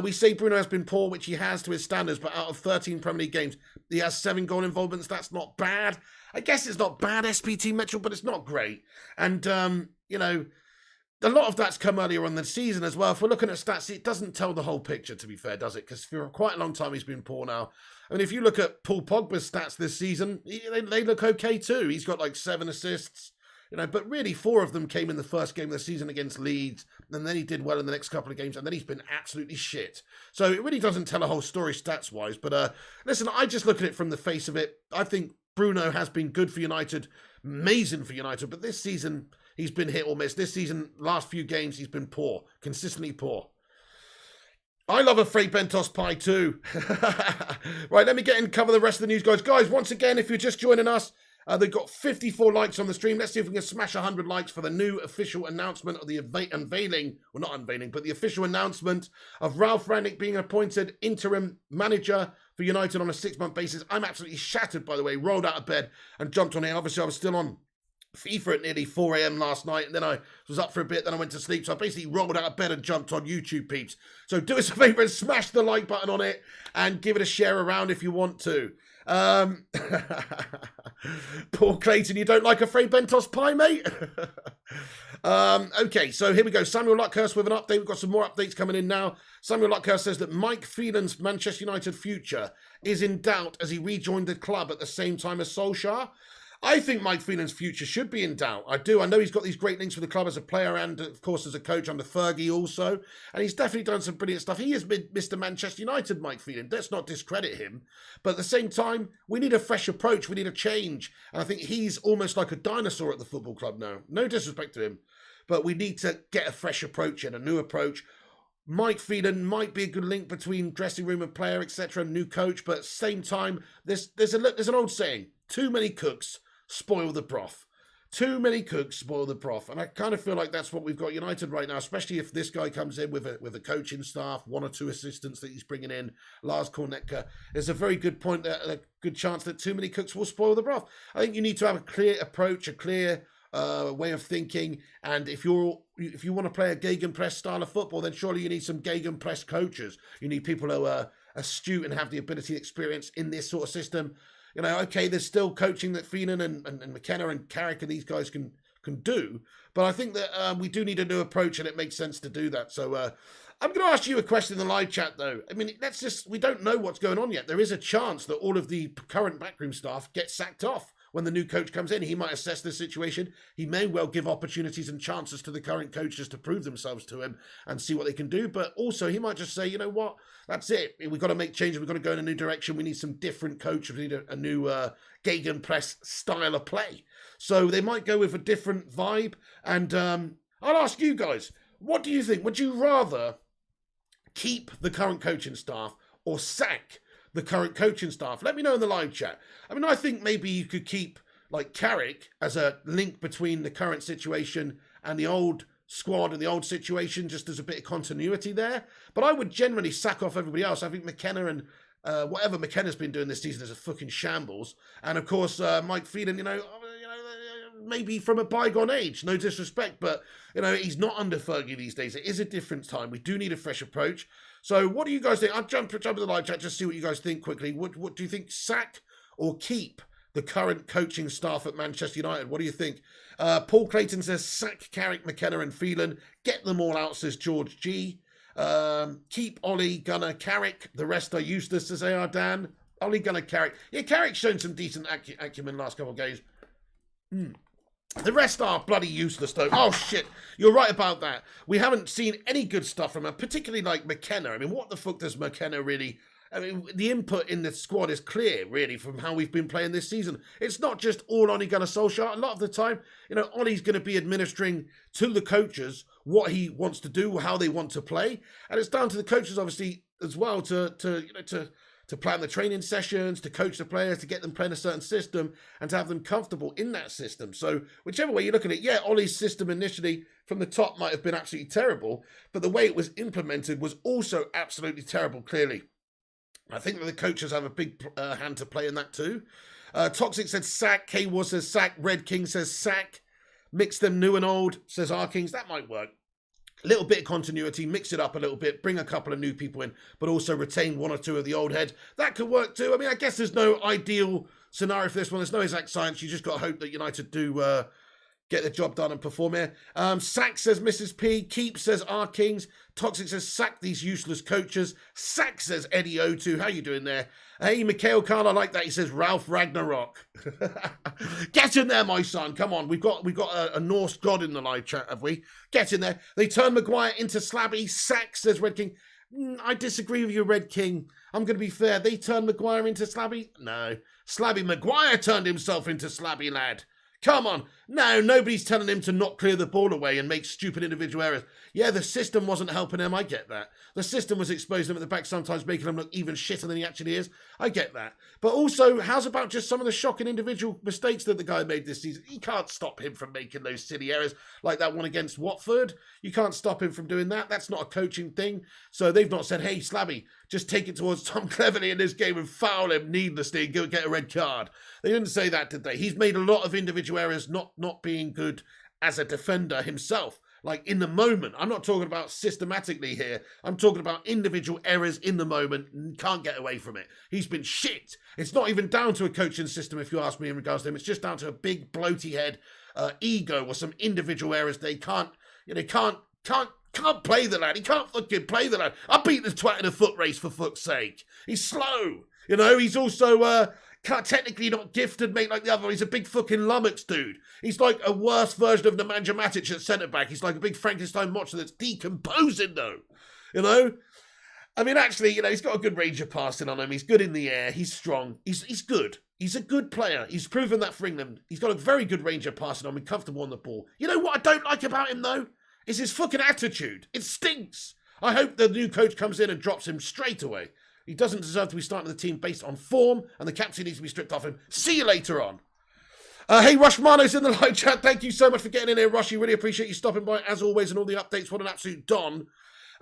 Speaker 1: We say Bruno has been poor, which he has to his standards, but out of 13 Premier League games, he has 7 goal involvements. That's not bad. I guess it's not bad, SPT Mitchell, but it's not great. And, a lot of that's come earlier on the season as well. If we're looking at stats, it doesn't tell the whole picture, to be fair, does it? Because for quite a long time, he's been poor now. I mean, if you look at Paul Pogba's stats this season, they look okay too. He's got like 7 assists. But really 4 of them came in the first game of the season against Leeds, and then he did well in the next couple of games, and then he's been absolutely shit. So it really doesn't tell a whole story stats-wise. But listen, I just look at it from the face of it. I think Bruno has been good for United, amazing for United, but this season he's been hit or miss. This season, last few games, he's been poor, consistently poor. I love a Frey Bentos pie too. Right, let me get in and cover the rest of the news, guys. Guys, once again, if you're just joining us, they've got 54 likes on the stream. Let's see if we can smash 100 likes for the new official announcement of the the official announcement of Ralf Rangnick being appointed interim manager for United on a 6-month basis. I'm absolutely shattered, by the way. Rolled out of bed and jumped on it. Obviously, I was still on FIFA at nearly 4 a.m. last night, and then I was up for a bit, then I went to sleep, so I basically rolled out of bed and jumped on YouTube, peeps. So do us a favour and smash the like button on it, and give it a share around if you want to. Paul Clayton, you don't like a Frey Bentos pie, mate? Okay, so here we go. Samuel Luckhurst with an update. We've got some more updates coming in now. Samuel Luckhurst says that Mike Phelan's Manchester United future is in doubt as he rejoined the club at the same time as Solskjaer. I think Mike Phelan's future should be in doubt. I do. I know he's got these great links with the club as a player and, of course, as a coach under Fergie also. And he's definitely done some brilliant stuff. He is Mr. Manchester United, Mike Phelan. Let's not discredit him. But at the same time, we need a fresh approach. We need a change. And I think he's almost like a dinosaur at the football club now. No disrespect to him. But we need to get a fresh approach and a new approach. Mike Phelan might be a good link between dressing room and player, etc., new coach. But at the same time, there's an old saying, too many cooks spoil the broth. Too many cooks spoil the broth. And I kind of feel like that's what we've got United right now, especially if this guy comes in with a coaching staff, 1 or 2 assistants that he's bringing in, Lars Kornetka. There's a very good point, a good chance that too many cooks will spoil the broth. I think you need to have a clear approach, a clear way of thinking. And if you want to play a gegenpress style of football, then surely you need some gegenpress coaches. You need people who are astute and have the ability and experience in this sort of system. You know, okay, there's still coaching that Phelan and McKenna and Carrick and these guys can do. But I think that we do need a new approach, and it makes sense to do that. So I'm going to ask you a question in the live chat, though. I mean, we don't know what's going on yet. There is a chance that all of the current backroom staff get sacked off when the new coach comes in. He might assess the situation. He may well give opportunities and chances to the current coaches to prove themselves to him and see what they can do. But also, he might just say, you know what, that's it. We've got to make changes. We've got to go in a new direction. We need some different coach. We need a new gegenpress style of play. So they might go with a different vibe. And I'll ask you guys, what do you think? Would you rather keep the current coaching staff or sack the current coaching staff? Let me know in the live chat. I mean, I think maybe you could keep like Carrick as a link between the current situation and the old squad and the old situation, just as a bit of continuity there. But I would generally sack off everybody else. I think McKenna and whatever McKenna's been doing this season is a fucking shambles. And of course, Mike Phelan, maybe from a bygone age, no disrespect, but he's not under Fergie these days. It is a different time. We do need a fresh approach. So what do you guys think? I'll jump in the live chat, just see what you guys think quickly. What do you think, sack or keep the current coaching staff at Manchester United? What do you think? Paul Clayton says sack Carrick, McKenna and Phelan. Get them all out, says George G. Keep Ollie, Gunner, Carrick. The rest are useless, says AR Dan. Ollie, Gunner, Carrick. Yeah, Carrick's shown some decent acumen last couple of games. The rest are bloody useless, though. Oh, shit. You're right about that. We haven't seen any good stuff from her, particularly like McKenna. I mean, what the fuck does McKenna really... I mean, the input in the squad is clear, really, from how we've been playing this season. It's not just all Ole Gunnar Solskjaer. A lot of the time, Ole's going to be administering to the coaches what he wants to do, how they want to play. And it's down to the coaches, obviously, as well, to plan the training sessions, to coach the players, to get them playing a certain system, and to have them comfortable in that system. So whichever way you look at it, yeah, Ole's system initially from the top might have been absolutely terrible, but the way it was implemented was also absolutely terrible, clearly. I think that the coaches have a big hand to play in that too. Toxic said sack. K-War says sack. Red King says sack. Mix them new and old, says R Kings. That might work. A little bit of continuity, mix it up a little bit, bring a couple of new people in, but also retain 1 or 2 of the old heads. That could work too. I mean, I guess there's no ideal scenario for this one. There's no exact science. You just got to hope that United do get the job done and perform here. Sack, says Mrs. P. Keep, says R Kings. Toxic says sack these useless coaches. Sack, says Eddie O2. How you doing there? Hey, Mikhail Khan, I like that. He says Ralf Rangnick. Get in there, my son. Come on. We've got a Norse god in the live chat, have we? Get in there. They turn Maguire into Slabby. Sack, says Red King. I disagree with you, Red King. I'm going to be fair. They turned Maguire into Slabby? No. Slabby Maguire turned himself into Slabby, lad. Come on. No, nobody's telling him to not clear the ball away and make stupid individual errors. Yeah, the system wasn't helping him. I get that. The system was exposing him at the back, sometimes making him look even shitter than he actually is. I get that. But also, how's about just some of the shocking individual mistakes that the guy made this season? You can't stop him from making those silly errors like that one against Watford. You can't stop him from doing that. That's not a coaching thing. So they've not said, hey, Slabby, just take it towards Tom Cleverley in this game and foul him needlessly and go get a red card. They didn't say that, did they? He's made a lot of individual errors, not not being good as a defender himself. Like in the moment, I'm not talking about systematically here. I'm talking about individual errors in the moment and can't get away from it. He's been shit. It's not even down to a coaching system, if you ask me, in regards to him. It's just down to a big bloaty head, ego, or some individual errors. They can't play the lad. He can't fucking play the lad. I beat this twat in a foot race, for fuck's sake. He's slow. You know, he's also technically not gifted, mate, like the other. He's a big fucking lummox dude. He's like a worse version of Nemanja Matic at centre-back. He's like a big Frankenstein monster that's decomposing, though. You know? I mean, actually, you know, he's got a good range of passing on him. He's good in the air. He's strong. He's good. He's a good player. He's proven that for England. He's got a very good range of passing on him, comfortable on the ball. You know what I don't like about him, though? Is his fucking attitude. It stinks. I hope the new coach comes in and drops him straight away. He doesn't deserve to be starting the team based on form, and the captain needs to be stripped off him. See you later on. Hey, Rushmano's in the live chat. Thank you so much for getting in here, Rushy. Really appreciate you stopping by, as always, and all the updates. What an absolute don.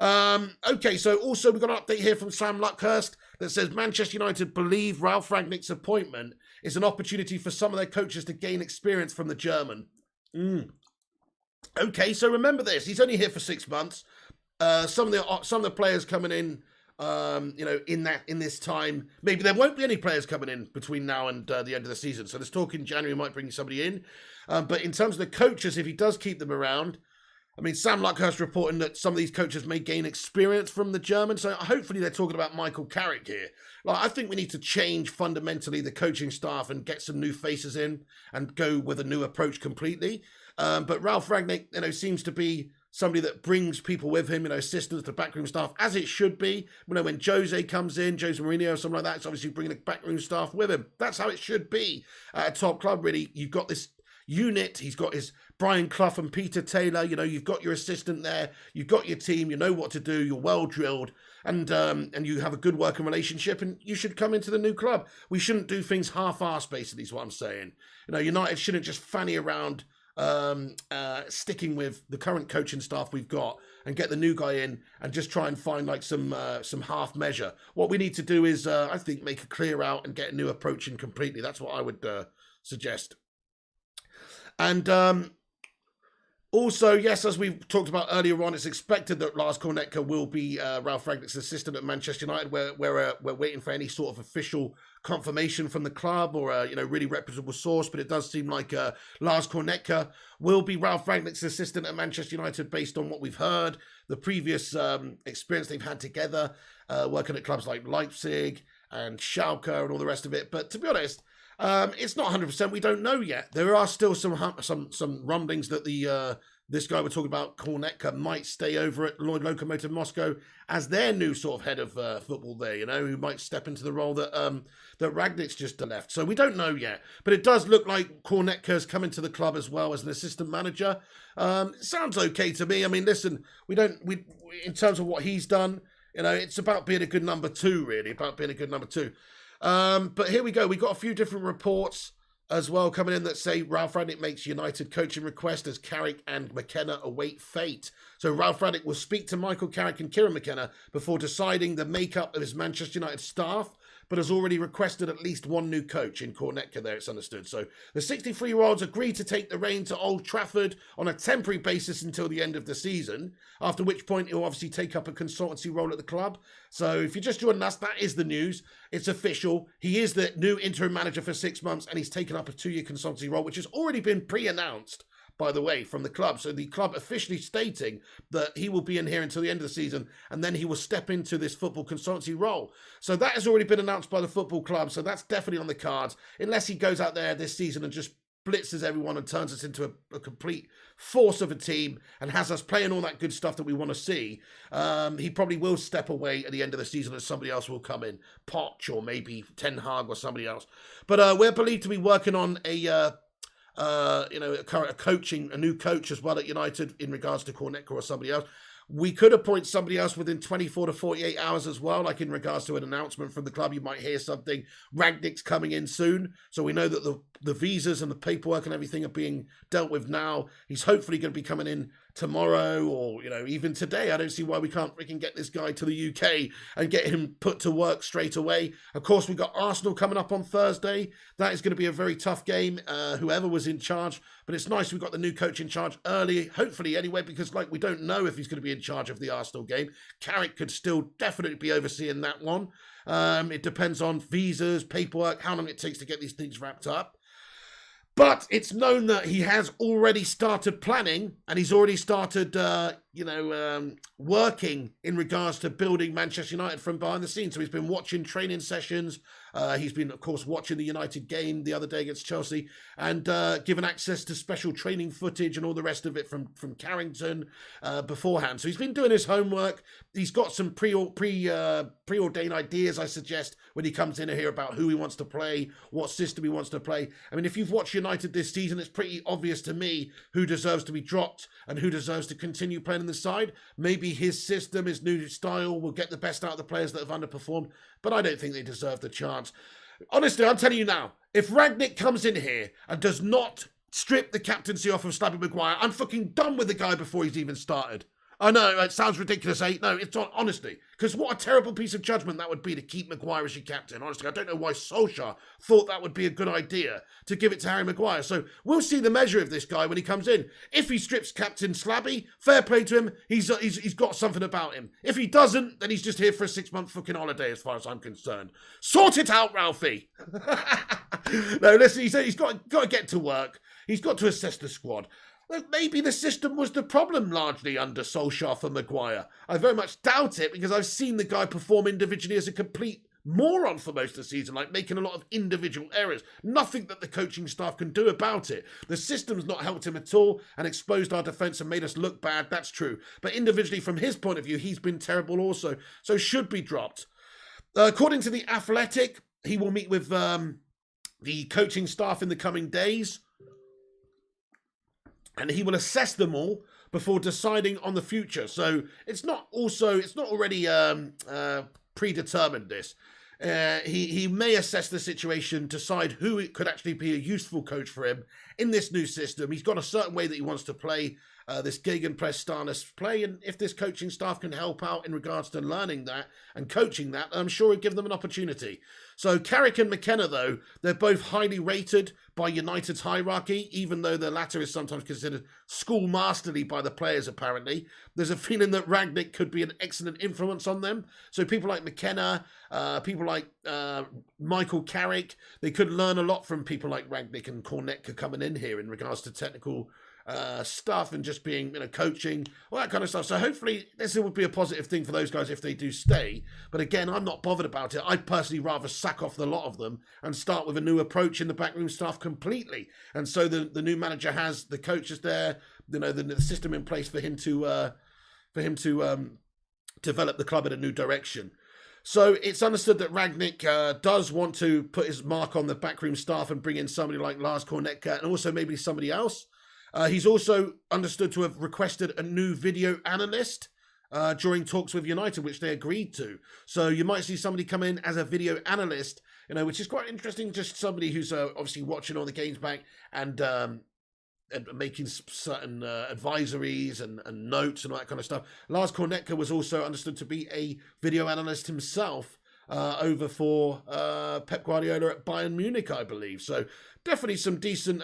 Speaker 1: Okay, so also we've got an update here from Sam Luckhurst that says Manchester United believe Ralf Rangnick's appointment is an opportunity for some of their coaches to gain experience from the German. Okay, so remember this. He's only here for 6 months. Some of the players coming in, in this time, maybe there won't be any players coming in between now and the end of the season. So this talk in January might bring somebody in. But in terms of the coaches, if he does keep them around, I mean, Sam Luckhurst reporting that some of these coaches may gain experience from the German. So hopefully they're talking about Michael Carrick here. Like, I think we need to change fundamentally the coaching staff and get some new faces in and go with a new approach completely. But Ralf Rangnick, seems to be somebody that brings people with him, assistants to backroom staff, as it should be. When Jose comes in, Jose Mourinho, something like that, it's obviously bringing the backroom staff with him. That's how it should be at a top club, really. You've got this unit. He's got his Brian Clough and Peter Taylor. You've got your assistant there. You've got your team. You know what to do. You're well drilled. And you have a good working relationship, and you should come into the new club. We shouldn't do things half-assed, basically, is what I'm saying. United shouldn't just fanny around sticking with the current coaching staff we've got and get the new guy in and just try and find like some half measure. What we need to do is, I think, make a clear out and get a new approach in completely. That's what I would suggest. And also, yes, as we talked about earlier on, it's expected that Lars Cornetker will be Ralf Rangnick's assistant at Manchester United. We're waiting for any sort of official confirmation from the club or a really reputable source, but it does seem like Lars Cornetker will be Ralf Rangnick's assistant at Manchester United based on what we've heard, the previous experience they've had together, working at clubs like Leipzig and Schalke and all the rest of it. But to be honest, it's not 100%. We don't know yet. There are still some rumblings that this guy we're talking about, Cornetka, might stay over at Lokomotiv Moscow as their new sort of head of football there, who might step into the role that Rangnick's just left. So we don't know yet. But it does look like Cornetka's coming to the club as well as an assistant manager. Sounds okay to me. I mean, listen, we in terms of what he's done, it's about being a good number two, really, about being a good number two. But here we go. We've got a few different reports as well coming in that say Ralf Rangnick makes United coaching request as Carrick and McKenna await fate. So Ralf Rangnick will speak to Michael Carrick and Kieran McKenna before deciding the makeup of his Manchester United staff, but has already requested at least one new coach in Cornetka there, it's understood. So the 63-year-olds agreed to take the reign to Old Trafford on a temporary basis until the end of the season, after which point he'll obviously take up a consultancy role at the club. So if you're just joining us, that is the news. It's official. He is the new interim manager for 6 months, and he's taken up a 2-year consultancy role, which has already been pre-announced, by the way, from the club. So the club officially stating that he will be in here until the end of the season, and then he will step into this football consultancy role. So that has already been announced by the football club. So that's definitely on the cards, unless he goes out there this season and just blitzes everyone and turns us into a complete force of a team and has us playing all that good stuff that we want to see. He probably will step away at the end of the season and somebody else will come in, Poch or maybe Ten Hag or somebody else. But we're believed to be working on a new coach as well at United in regards to Cornetka or somebody else. We could appoint somebody else within 24 to 48 hours as well, like in regards to an announcement from the club. You might hear something, Rangnick's coming in soon. So we know that the visas and the paperwork and everything are being dealt with now. He's hopefully going to be coming in tomorrow or, even today. I don't see why we can get this guy to the UK and get him put to work straight away. Of course, we've got Arsenal coming up on Thursday. That is going to be a very tough game, whoever was in charge. But it's nice we've got the new coach in charge early, hopefully anyway, because we don't know if he's going to be in charge of the Arsenal game. Carrick could still definitely be overseeing that one. It depends on visas, paperwork, how long it takes to get these things wrapped up. But it's known that he has already started planning and he's already started, working in regards to building Manchester United from behind the scenes. So he's been watching training sessions. He's been, of course, watching the United game the other day against Chelsea and given access to special training footage and all the rest of it from Carrington beforehand. So he's been doing his homework. He's got some preordained ideas, I suggest, when he comes in here about who he wants to play, what system he wants to play. I mean, if you've watched United this season, it's pretty obvious to me who deserves to be dropped and who deserves to continue playing in the side. Maybe his system, his new style will get the best out of the players that have underperformed, but I don't think they deserve the chance. Honestly, I'm telling you now, if Rangnick comes in here and does not strip the captaincy off of Slabby Maguire, I'm fucking done with the guy before he's even started. I know, it sounds ridiculous, eh? No, it's not, honestly. Because what a terrible piece of judgment that would be to keep Maguire as your captain. Honestly, I don't know why Solskjaer thought that would be a good idea to give it to Harry Maguire. So we'll see the measure of this guy when he comes in. If he strips Captain Slabby, fair play to him, he's got something about him. If he doesn't, then he's just here for a 6-month fucking holiday as far as I'm concerned. Sort it out, Ralphie! No, listen, he said he's got to get to work. He's got to assess the squad. Maybe the system was the problem largely under Solskjaer for Maguire. I very much doubt it because I've seen the guy perform individually as a complete moron for most of the season, like making a lot of individual errors. Nothing that the coaching staff can do about it. The system's not helped him at all and exposed our defence and made us look bad, that's true. But individually, from his point of view, he's been terrible also, so should be dropped. According to The Athletic, he will meet with the coaching staff in the coming days. And he will assess them all before deciding on the future. So it's not already predetermined this. He may assess the situation, decide who could actually be a useful coach for him in this new system. He's got a certain way that he wants to play, this gegenpress stylist play, and if this coaching staff can help out in regards to learning that and coaching that, I'm sure he'd give them an opportunity. So Carrick and McKenna, though, they're both highly rated by United's hierarchy, even though the latter is sometimes considered schoolmasterly by the players, apparently. There's a feeling that Rangnick could be an excellent influence on them. So people like McKenna, people like Michael Carrick, they could learn a lot from people like Rangnick and Cornetka coming in here in regards to technical stuff and just being, coaching, all that kind of stuff. So hopefully this would be a positive thing for those guys if they do stay. But again, I'm not bothered about it. I'd personally rather sack off the lot of them and start with a new approach in the backroom staff completely. And so the new manager has the coaches there, the system in place for him to develop the club in a new direction. So it's understood that Rangnick does want to put his mark on the backroom staff and bring in somebody like Lars Cornetka and also maybe somebody else. He's also understood to have requested a new video analyst during talks with United, which they agreed to. So you might see somebody come in as a video analyst, which is quite interesting. Just somebody who's obviously watching all the games back and making certain advisories and notes and all that kind of stuff. Lars Cornetka was also understood to be a video analyst himself over for Pep Guardiola at Bayern Munich, I believe. So definitely some decent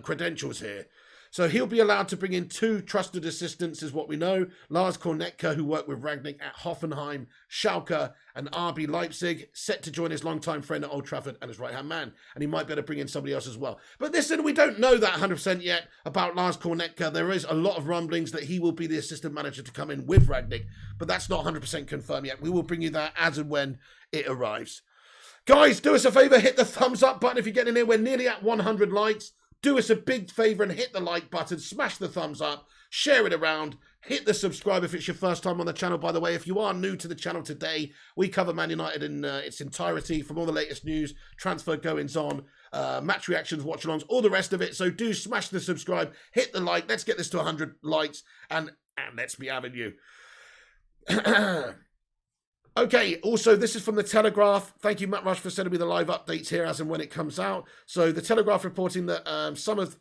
Speaker 1: credentials here. So he'll be allowed to bring in 2 trusted assistants, is what we know. Lars Cornetka, who worked with Rangnick at Hoffenheim, Schalke, and RB Leipzig, set to join his longtime friend at Old Trafford and his right-hand man. And he might be able to bring in somebody else as well. But listen, we don't know that 100% yet about Lars Cornetka. There is a lot of rumblings that he will be the assistant manager to come in with Rangnick, but that's not 100% confirmed yet. We will bring you that as and when it arrives. Guys, do us a favour, hit the thumbs up button if you're getting here. We're nearly at 100 likes. Do us a big favour and hit the like button, smash the thumbs up, share it around, hit the subscribe if it's your first time on the channel, by the way. If you are new to the channel today, we cover Man United in its entirety, from all the latest news, transfer goings-on, match reactions, watch-alongs, all the rest of it. So do smash the subscribe, hit the like, let's get this to 100 likes, and let's be having you. Okay, also, this is from The Telegraph. Thank you, Matt Rush, for sending me the live updates here as and when it comes out. So, The Telegraph reporting that some of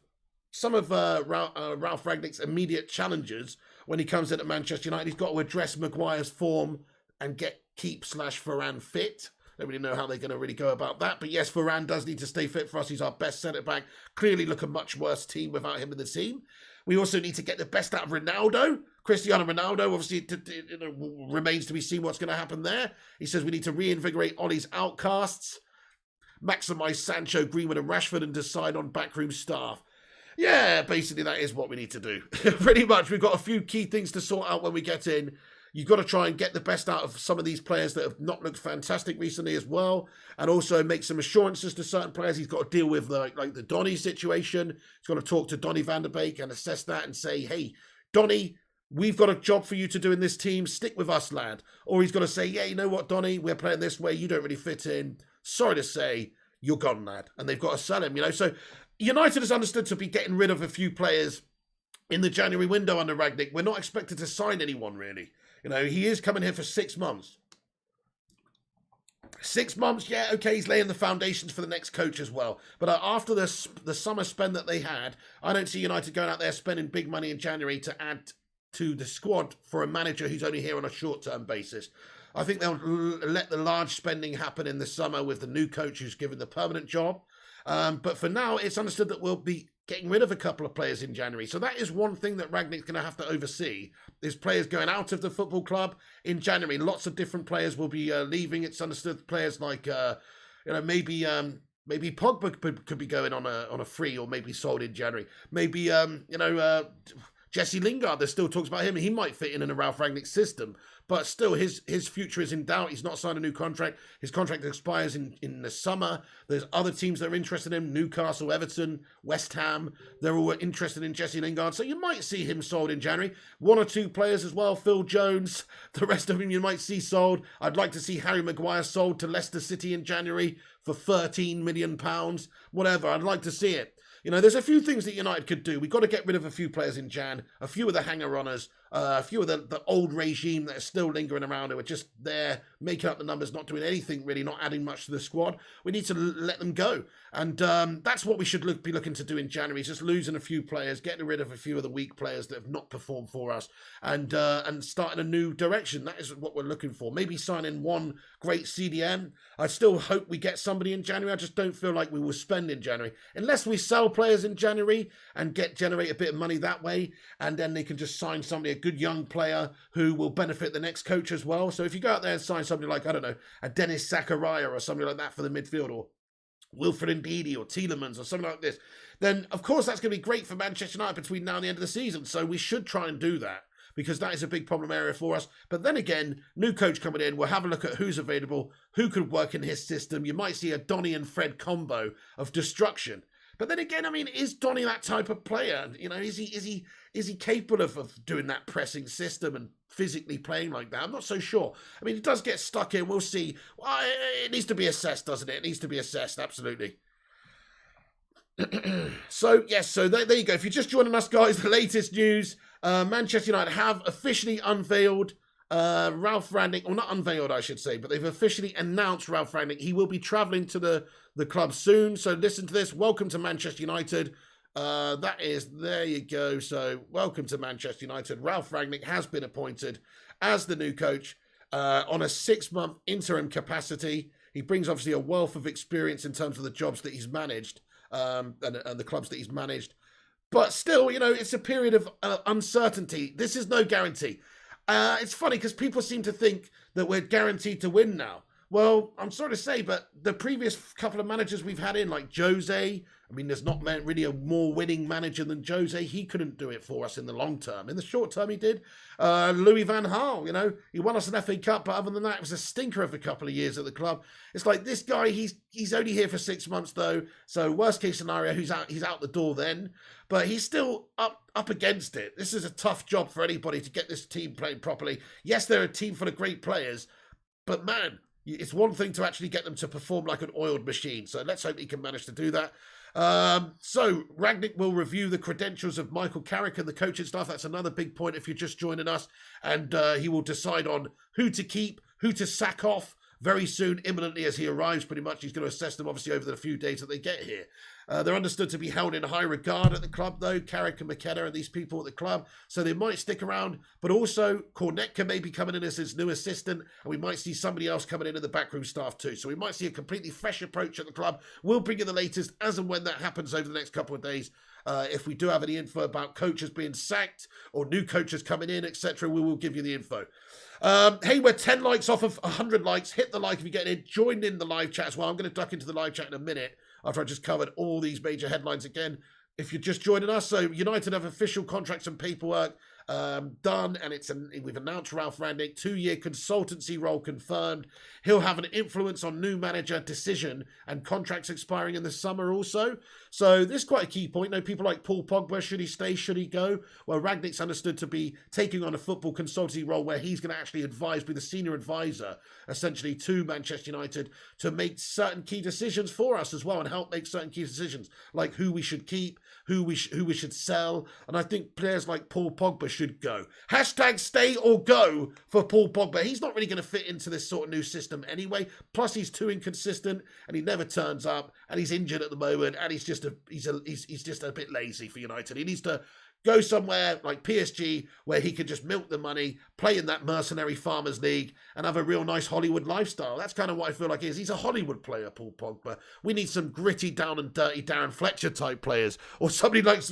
Speaker 1: some of Ralf Rangnick's immediate challenges when he comes into Manchester United. He's got to address Maguire's form and keep / Varane fit. Don't really know how they're going to really go about that. But yes, Varane does need to stay fit for us. He's our best centre-back. Clearly look a much worse team without him in the team. We also need to get the best out of Ronaldo. Cristiano Ronaldo, obviously, remains to be seen what's going to happen there. He says we need to reinvigorate Ollie's outcasts, maximise Sancho, Greenwood and Rashford, and decide on backroom staff. Yeah, basically that is what we need to do. Pretty much, we've got a few key things to sort out when we get in. You've got to try and get the best out of some of these players that have not looked fantastic recently as well, and also make some assurances to certain players. He's got to deal with like the Donny situation. He's got to talk to Donny van der Beek and assess that and say, hey, Donny, we've got a job for you to do in this team. Stick with us, lad. Or he's got to say, yeah, you know what, Donny, we're playing this way. You don't really fit in. Sorry to say, you're gone, lad. And they've got to sell him, you know. So United is understood to be getting rid of a few players in the January window under Rangnick. We're not expected to sign anyone, really. You know, he is coming here for 6 months. 6 months, yeah, okay, he's laying the foundations for the next coach as well. But after the summer spend that they had, I don't see United going out there spending big money in January to add to the squad for a manager who's only here on a short-term basis. I think they'll let the large spending happen in the summer with the new coach who's given the permanent job. But for now, it's understood that we'll be getting rid of a couple of players in January. So that is one thing that Rangnick's going to have to oversee, is players going out of the football club in January. Lots of different players will be leaving. It's understood players like, maybe Pogba could be going on a free or maybe sold in January. Maybe, Jesse Lingard, there's still talks about him. He might fit in a Ralf Rangnick system, but still his future is in doubt. He's not signed a new contract. His contract expires in the summer. There's other teams that are interested in him, Newcastle, Everton, West Ham. They're all interested in Jesse Lingard. So you might see him sold in January. 1 or 2 players as well, Phil Jones. The rest of them you might see sold. I'd like to see Harry Maguire sold to Leicester City in January for £13 million. Whatever, I'd like to see it. You know, there's a few things that United could do. We've got to get rid of a few players in Jan, a few of the hanger-oners, a few of the old regime that are still lingering around, who are just there, making up the numbers, not doing anything really, not adding much to the squad. We need to let them go. And that's what we should be looking to do in January, just losing a few players, getting rid of a few of the weak players that have not performed for us, and starting a new direction. That is what we're looking for. Maybe signing one great CDM. I still hope we get somebody in January. I just don't feel like we will spend in January. Unless we sell players in January and generate a bit of money that way, and then they can just sign somebody, a good young player who will benefit the next coach as well. So if you go out there and sign somebody like, I don't know, a Dennis Zakaria or something like that for the midfield, or Wilfred Ndidi or Tielemans or something like this, then of course that's going to be great for Manchester United between now and the end of the season. So we should try and do that, because that is a big problem area for us. But then again, new coach coming in, we'll have a look at who's available, who could work in his system. You might see a Donny and Fred combo of destruction. But then again, I mean, is Donny that type of player? You know, is he capable of doing that pressing system and physically playing like that? I'm not so sure. I mean, he does get stuck in. We'll see. Well, it needs to be assessed, doesn't it? It needs to be assessed, absolutely. So, yes, so there you go. If you're just joining us, guys, the latest news, Manchester United have officially unveiled Ralf Rangnick, or not unveiled, I should say, but they've officially announced Ralf Rangnick. He will be travelling to the club soon. So listen to this. Welcome to Manchester United. There you go. So welcome to Manchester United. Ralf Rangnick has been appointed as the new coach on a 6-month interim capacity. He brings obviously a wealth of experience in terms of the jobs that he's managed and the clubs that he's managed. But still, you know, it's a period of uncertainty. This is no guarantee. It's funny because people seem to think that we're guaranteed to win now. Well, I'm sorry to say, but the previous couple of managers we've had in, like Jose, I mean, there's not really a more winning manager than Jose. He couldn't do it for us in the long term. In the short term, he did. Louis van Gaal, you know, he won us an FA Cup, but other than that, it was a stinker of a couple of years at the club. It's like this guy, he's only here for 6 months, though. So worst case scenario, he's out the door then. But he's still up against it. This is a tough job for anybody to get this team playing properly. Yes, they're a team full of great players, but man, it's one thing to actually get them to perform like an oiled machine. So let's hope he can manage to do that. So Rangnick will review the credentials of Michael Carrick and the coaching staff. That's another big point if you're just joining us. And he will decide on who to keep, who to sack off, very soon, imminently as he arrives, pretty much. He's going to assess them, obviously, over the few days that they get here. They're understood to be held in high regard at the club, though. Carrick and McKenna are these people at the club, so they might stick around. But also, Cornetka may be coming in as his new assistant, and we might see somebody else coming in the backroom staff too. So we might see a completely fresh approach at the club. We'll bring you the latest as and when that happens over the next couple of days. If we do have any info about coaches being sacked or new coaches coming in, etc., we will give you the info. Hey, we're 10 likes off of 100 likes. Hit the like if you get in. Join in the live chat as well. I'm going to duck into the live chat in a minute after I just covered all these major headlines again. If you're just joining us, so United have official contracts and paperwork done, and we've announced Ralf Rangnick, 2-year consultancy role confirmed. He'll have an influence on new manager decision and contracts expiring in the summer also. So this is quite a key point. People like Paul Pogba, should he stay, should he go? Well, Rangnick's understood to be taking on a football consultancy role where he's going to actually be the senior advisor, essentially, to Manchester United to make certain key decisions for us as well and help make certain key decisions, like who we should keep, who we should sell. And I think players like Paul Pogba should go. Hashtag stay or go for Paul Pogba. He's not really going to fit into this sort of new system anyway. Plus, he's too inconsistent and he never turns up and he's injured at the moment and he's just a bit lazy for United. He needs to go somewhere like PSG where he can just milk the money, play in that mercenary farmers league and have a real nice Hollywood lifestyle. That's kind of what I feel like he is. He's a Hollywood player, Paul Pogba. We need some gritty, down and dirty Darren Fletcher type players, or somebody like,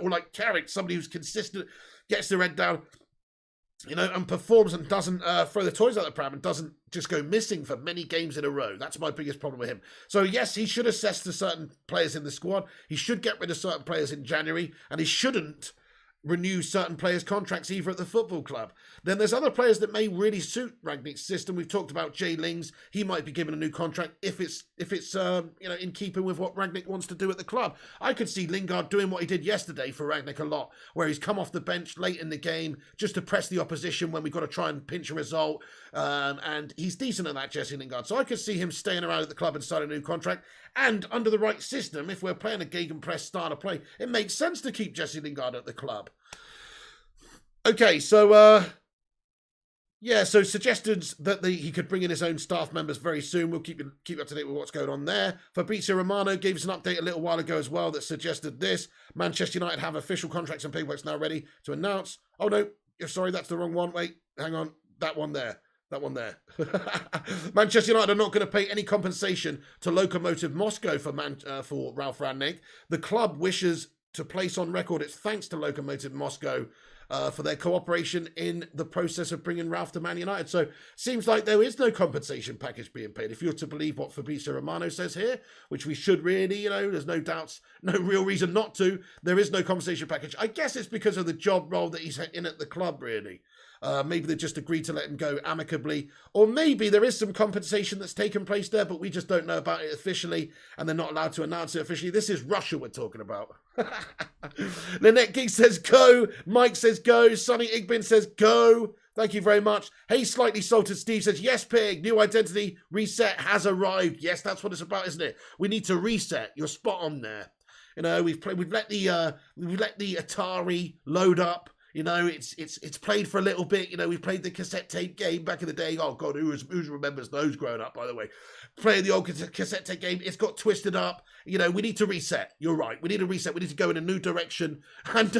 Speaker 1: or like Carrick, somebody who's consistent, gets their head down, and performs and doesn't throw the toys out the pram and doesn't just go missing for many games in a row. That's my biggest problem with him. So yes, he should assess the certain players in the squad. He should get rid of certain players in January, and he shouldn't renew certain players' contracts either at the football club. Then there's other players that may really suit Rangnick's system. We've talked about Jay Lings. He might be given a new contract if it's in keeping with what Rangnick wants to do at the club. I could see Lingard doing what he did yesterday for Rangnick a lot, where he's come off the bench late in the game just to press the opposition when we've got to try and pinch a result. And he's decent at that, Jesse Lingard. So I could see him staying around at the club and signing a new contract. And under the right system, if we're playing a gegenpress style of play, it makes sense to keep Jesse Lingard at the club. Okay, so so suggestions that he could bring in his own staff members very soon. We'll keep up to date with what's going on there. Fabrizio Romano gave us an update a little while ago as well that suggested this. Manchester United have official contracts and paperwork now ready to announce. Oh no, sorry, that's the wrong one. Wait, hang on, that one there. That one there. Manchester United are not going to pay any compensation to Lokomotiv Moscow for Ralf Rangnick. The club wishes to place on record its thanks to Lokomotiv Moscow for their cooperation in the process of bringing Ralf to Man United. So seems like there is no compensation package being paid. If you're to believe what Fabrizio Romano says here, which we should really, there's no doubts, no real reason not to, there is no compensation package. I guess it's because of the job role that he's in at the club, really. Maybe they just agreed to let him go amicably. Or maybe there is some compensation that's taken place there, but we just don't know about it officially, and they're not allowed to announce it officially. This is Russia we're talking about. Lynette Giggs says go. Mike says go. Sonny Igbin says go. Thank you very much. Hey, Slightly Salted Steve says, yes, Pig, new identity reset has arrived. Yes, that's what it's about, isn't it? We need to reset. You're spot on there. We've let the Atari load up. It's played for a little bit. We played the cassette tape game back in the day. Oh, God, who remembers those growing up, by the way? Playing the old cassette tape game. It's got twisted up. We need to reset. You're right. We need to reset. We need to go in a new direction. And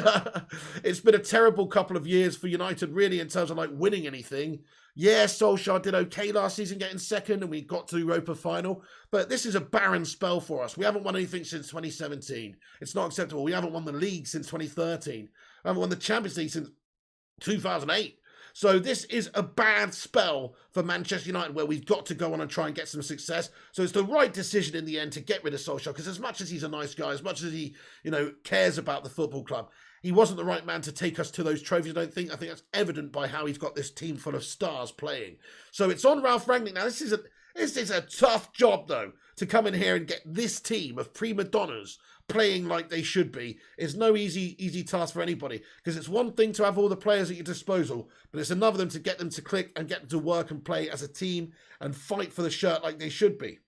Speaker 1: it's been a terrible couple of years for United, really, in terms of, winning anything. Yeah, Solskjaer did okay last season, getting second, and we got to the Europa final. But this is a barren spell for us. We haven't won anything since 2017. It's not acceptable. We haven't won the league since 2013. We haven't won the Champions League since 2008. So this is a bad spell for Manchester United where we've got to go on and try and get some success. So it's the right decision in the end to get rid of Solskjaer, because as much as he's a nice guy, as much as he, cares about the football club, he wasn't the right man to take us to those trophies, I don't think. I think that's evident by how he's got this team full of stars playing. So it's on Ralf Rangnick. Now, this is a tough job, though, to come in here and get this team of prima donnas playing like they should be. It's no easy task for anybody, because it's one thing to have all the players at your disposal, but it's another thing to get them to click and get them to work and play as a team and fight for the shirt like they should be.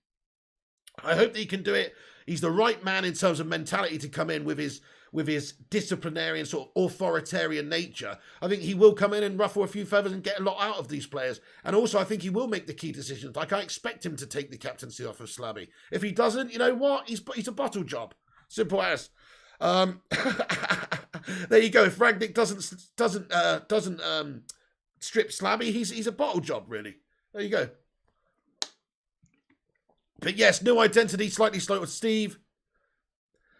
Speaker 1: I hope that he can do it. He's the right man in terms of mentality to come in with his with his disciplinary and sort of authoritarian nature, I think he will come in and ruffle a few feathers and get a lot out of these players. And also, I think he will make the key decisions. Like, I expect him to take the captaincy off of Slabby. If he doesn't, you know what? He's a bottle job. Simple as. There you go. If Rangnick doesn't strip Slabby, he's a bottle job, really. There you go. But yes, new identity, slightly slow with Steve.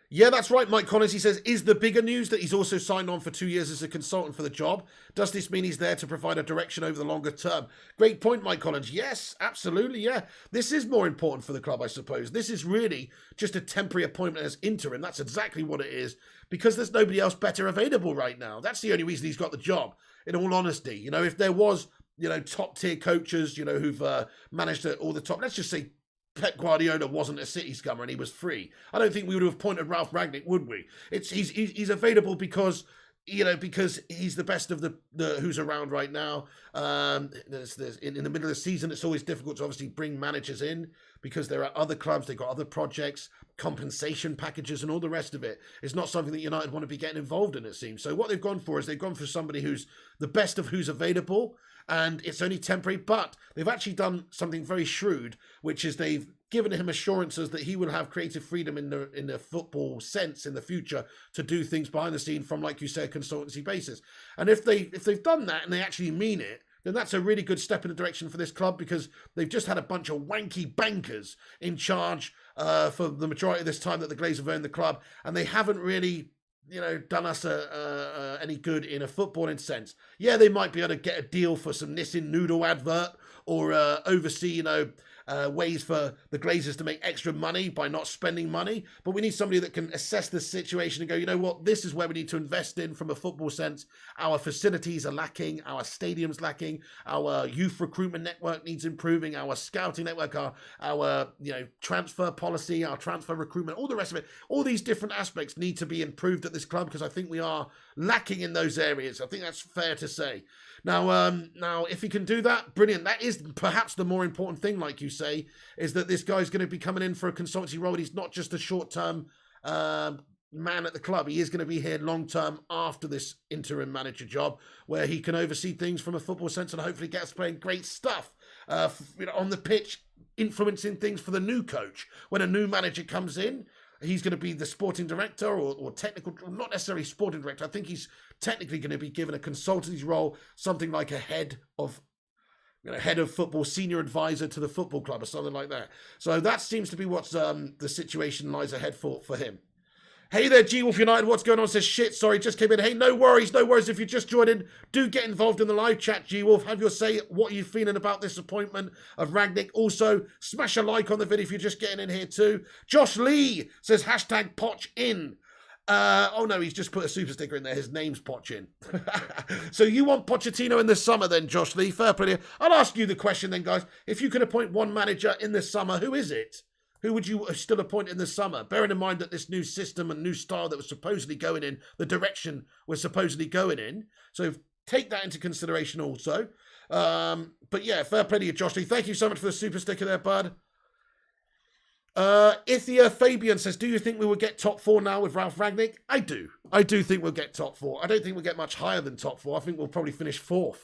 Speaker 1: Yeah, that's right, Mike Collins. He says, is the bigger news that he's also signed on for 2 years as a consultant for the job? Does this mean he's there to provide a direction over the longer term? Great point, Mike Collins. Yes, absolutely, yeah. This is more important for the club, I suppose. This is really just a temporary appointment as interim. That's exactly what it is, because there's nobody else better available right now. That's the only reason he's got the job, in all honesty. You know, if there was, you know, top-tier coaches, you know, who've managed all the top, let's just say Pep Guardiola wasn't a City scummer and he was free, I don't think we would have appointed Ralf Rangnick, would we? He's available because, you know, because he's the best of the who's around right now. In the middle of the season, it's always difficult to obviously bring managers in because there are other clubs, they've got other projects, compensation packages and all the rest of it. It's not something that United want to be getting involved in, it seems. So what they've gone for is they've gone for somebody who's the best of who's available, and it's only temporary, but they've actually done something very shrewd, which is they've given him assurances that he will have creative freedom in the football sense in the future to do things behind the scene from, like you say, a consultancy basis. And if they've done that and they actually mean it, then that's a really good step in the direction for this club, because they've just had a bunch of wanky bankers in charge for the majority of this time that the Glazers have owned the club, and they haven't really, you know, done us any good in a footballing sense. Yeah, they might be able to get a deal for some Nissin noodle advert or oversee, you know, ways for the Glazers to make extra money by not spending money. But we need somebody that can assess the situation and go, you know what, this is where we need to invest in from a football sense. Our facilities are lacking, our stadium's lacking, our youth recruitment network needs improving, our scouting network, our you know, transfer policy, our transfer recruitment, all the rest of it. All these different aspects need to be improved at this club, because I think we are lacking in those areas. I think that's fair to say. Now, if he can do that, brilliant. That is perhaps the more important thing, like you say, is that this guy's going to be coming in for a consultancy role. He's not just a short-term man at the club. He is going to be here long-term after this interim manager job, where he can oversee things from a football sense and hopefully get us playing great stuff you know, on the pitch, influencing things for the new coach. When a new manager comes in, he's going to be the sporting director or technical, not necessarily sporting director. I think he's technically going to be given a consultancy role, something like a head of football, senior advisor to the football club or something like that. So that seems to be what's the situation lies ahead for him. Hey there, G-Wolf United, what's going on? Says, shit, sorry, just came in. Hey, no worries. If you just joined in, do get involved in the live chat, G-Wolf. Have your say. What are you feeling about this appointment of Rangnick? Also, smash a like on the video if you're just getting in here too. Josh Lee says, hashtag Poch in. Oh no, he's just put a super sticker in there. His name's Pochin. So you want Pochettino in the summer then, Josh Lee? Fair play. I'll ask you the question then, guys. If you could appoint one manager in the summer, who is it? Who would you still appoint in the summer? Bearing in mind that this new system and new style that was supposedly going in, the direction we're supposedly going in. So take that into consideration also. But yeah, fair play to you, Josh Lee. Thank you so much for the super sticker there, bud. Ithia Fabian says, do you think we will get top 4 now with Ralf Rangnick? I do. I do think we'll get top 4. I don't think we'll get much higher than top 4. I think we'll probably finish 4th.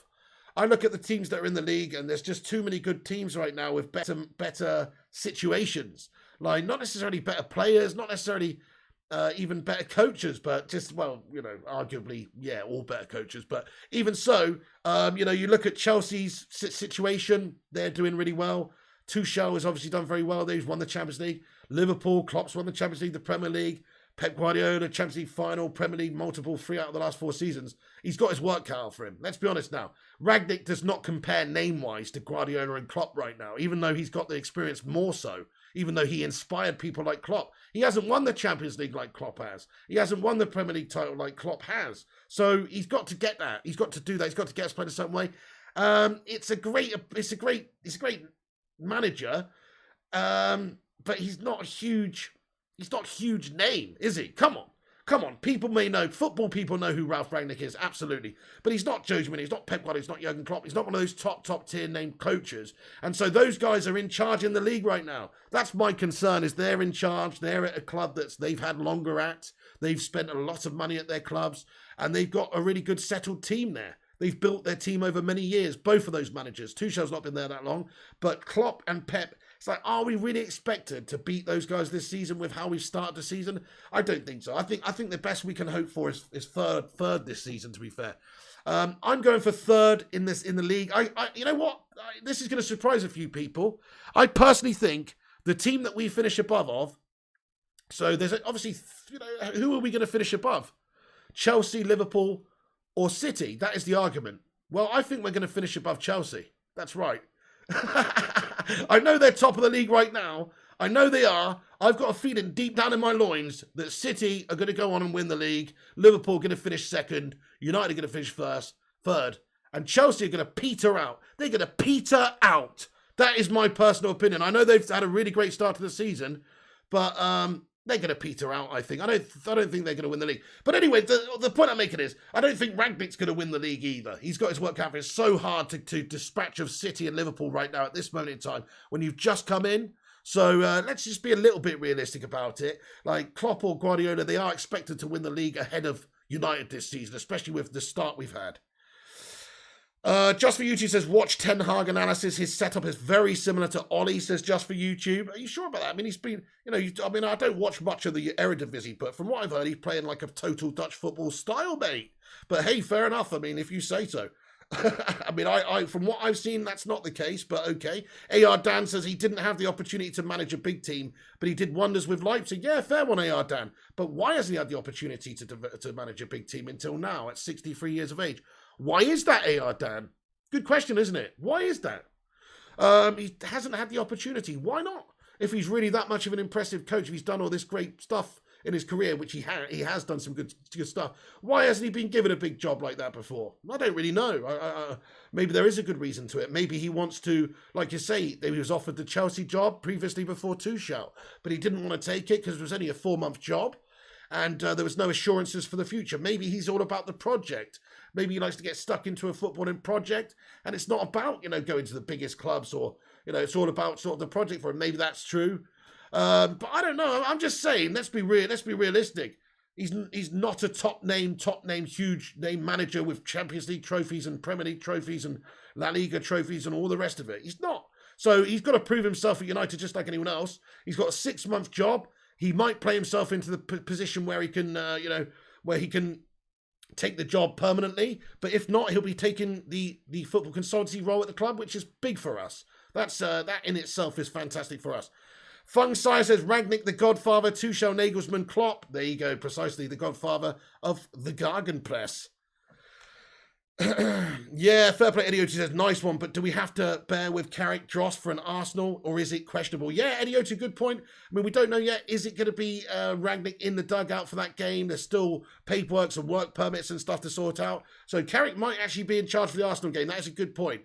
Speaker 1: I look at the teams that are in the league, and there's just too many good teams right now with better situations. Like, not necessarily better players, not necessarily even better coaches, but just, well, you know, arguably, yeah, all better coaches. But even so, you know, you look at Chelsea's situation, they're doing really well. Tuchel has obviously done very well. They've won the Champions League. Liverpool, Klopp's won the Champions League, the Premier League. Pep Guardiola, Champions League final, Premier League, multiple, 3 out of the last 4 seasons. He's got his work cut out for him. Let's be honest now. Rangnick does not compare name-wise to Guardiola and Klopp right now, even though he's got the experience more so, even though he inspired people like Klopp. He hasn't won the Champions League like Klopp has. He hasn't won the Premier League title like Klopp has. So he's got to get that. He's got to do that. He's got to get us playing a certain way. It's a great manager, but he's not a huge name, is he? Come on. Come on, people may know, football people know who Ralf Rangnick is, absolutely. But he's not Jose Mourinho, he's not Pep Guardiola, he's not Jurgen Klopp, he's not one of those top tier named coaches. And so those guys are in charge in the league right now. That's my concern, is they're in charge, they're at a club that they've had longer at, they've spent a lot of money at their clubs, and they've got a really good settled team there. They've built their team over many years, both of those managers. Tuchel's not been there that long, but Klopp and Pep, it's like, are we really expected to beat those guys this season with how we've started the season? I don't think so. I think the best we can hope for is third this season, to be fair. I'm going for third in the league. You know what? This is going to surprise a few people. I personally think the team that we finish above of, so there's obviously, who are we going to finish above? Chelsea, Liverpool, or City? That is the argument. Well, I think we're going to finish above Chelsea. That's right. I know they're top of the league right now. I know they are. I've got a feeling deep down in my loins that City are going to go on and win the league. Liverpool are going to finish second. United are going to finish third. And Chelsea are going to peter out. They're going to peter out. That is my personal opinion. I know they've had a really great start to the season, but they're going to peter out, I think. I don't think they're going to win the league. But anyway, the point I'm making is, I don't think Rangnick's going to win the league either. He's got his work cut for him. It's so hard to dispatch of City and Liverpool right now at this moment in time when you've just come in. So let's just be a little bit realistic about it. Like Klopp or Guardiola, they are expected to win the league ahead of United this season, especially with the start we've had. Just for YouTube says, watch Ten Hag analysis. His setup is very similar to Ollie, says Just for YouTube. Are you sure about that? I mean, he's been, I don't watch much of the Eredivisie, but from what I've heard, he's playing like a total Dutch football style, mate. But hey, fair enough. I mean, if you say so. I mean, I from what I've seen, that's not the case, but okay. AR Dan says he didn't have the opportunity to manage a big team, but he did wonders with Leipzig. Yeah, fair one, AR Dan. But why hasn't he had the opportunity to manage a big team until now at 63 years of age? Why is that, AR Dan? Good question, isn't it? Why is that? He hasn't had the opportunity. Why not? If he's really that much of an impressive coach, if he's done all this great stuff in his career, which he has done some good stuff, why hasn't he been given a big job like that before? I don't really know. Maybe there is a good reason to it. Maybe he wants to, like you say, he was offered the Chelsea job previously before Tuchel, but he didn't want to take it because it was only a 4-month job. And there was no assurances for the future. Maybe he's all about the project. Maybe he likes to get stuck into a footballing project, and it's not about, going to the biggest clubs or, it's all about sort of the project for him. Maybe that's true. But I don't know. I'm just saying, let's be realistic. He's not a top name, huge name manager with Champions League trophies and Premier League trophies and La Liga trophies and all the rest of it. He's not. So he's got to prove himself at United just like anyone else. He's got a 6-month job. He might play himself into the position where he can, where he can take the job permanently. But if not, he'll be taking the football consultancy role at the club, which is big for us. That in itself is fantastic for us. Fung Sai says, Rangnick, the godfather, Tuchel, Nagelsmann, Klopp. There you go, precisely the godfather of the Gegenpress. Yeah, fair play. Eddie says, nice one, but do we have to bear with Carrick, Dross for an Arsenal, or is it questionable? Yeah, Eddie, good point. I mean, we don't know yet. Is it going to be Rangnick in the dugout for that game? There's still paperwork and work permits and stuff to sort out. So Carrick might actually be in charge for the Arsenal game. That is a good point.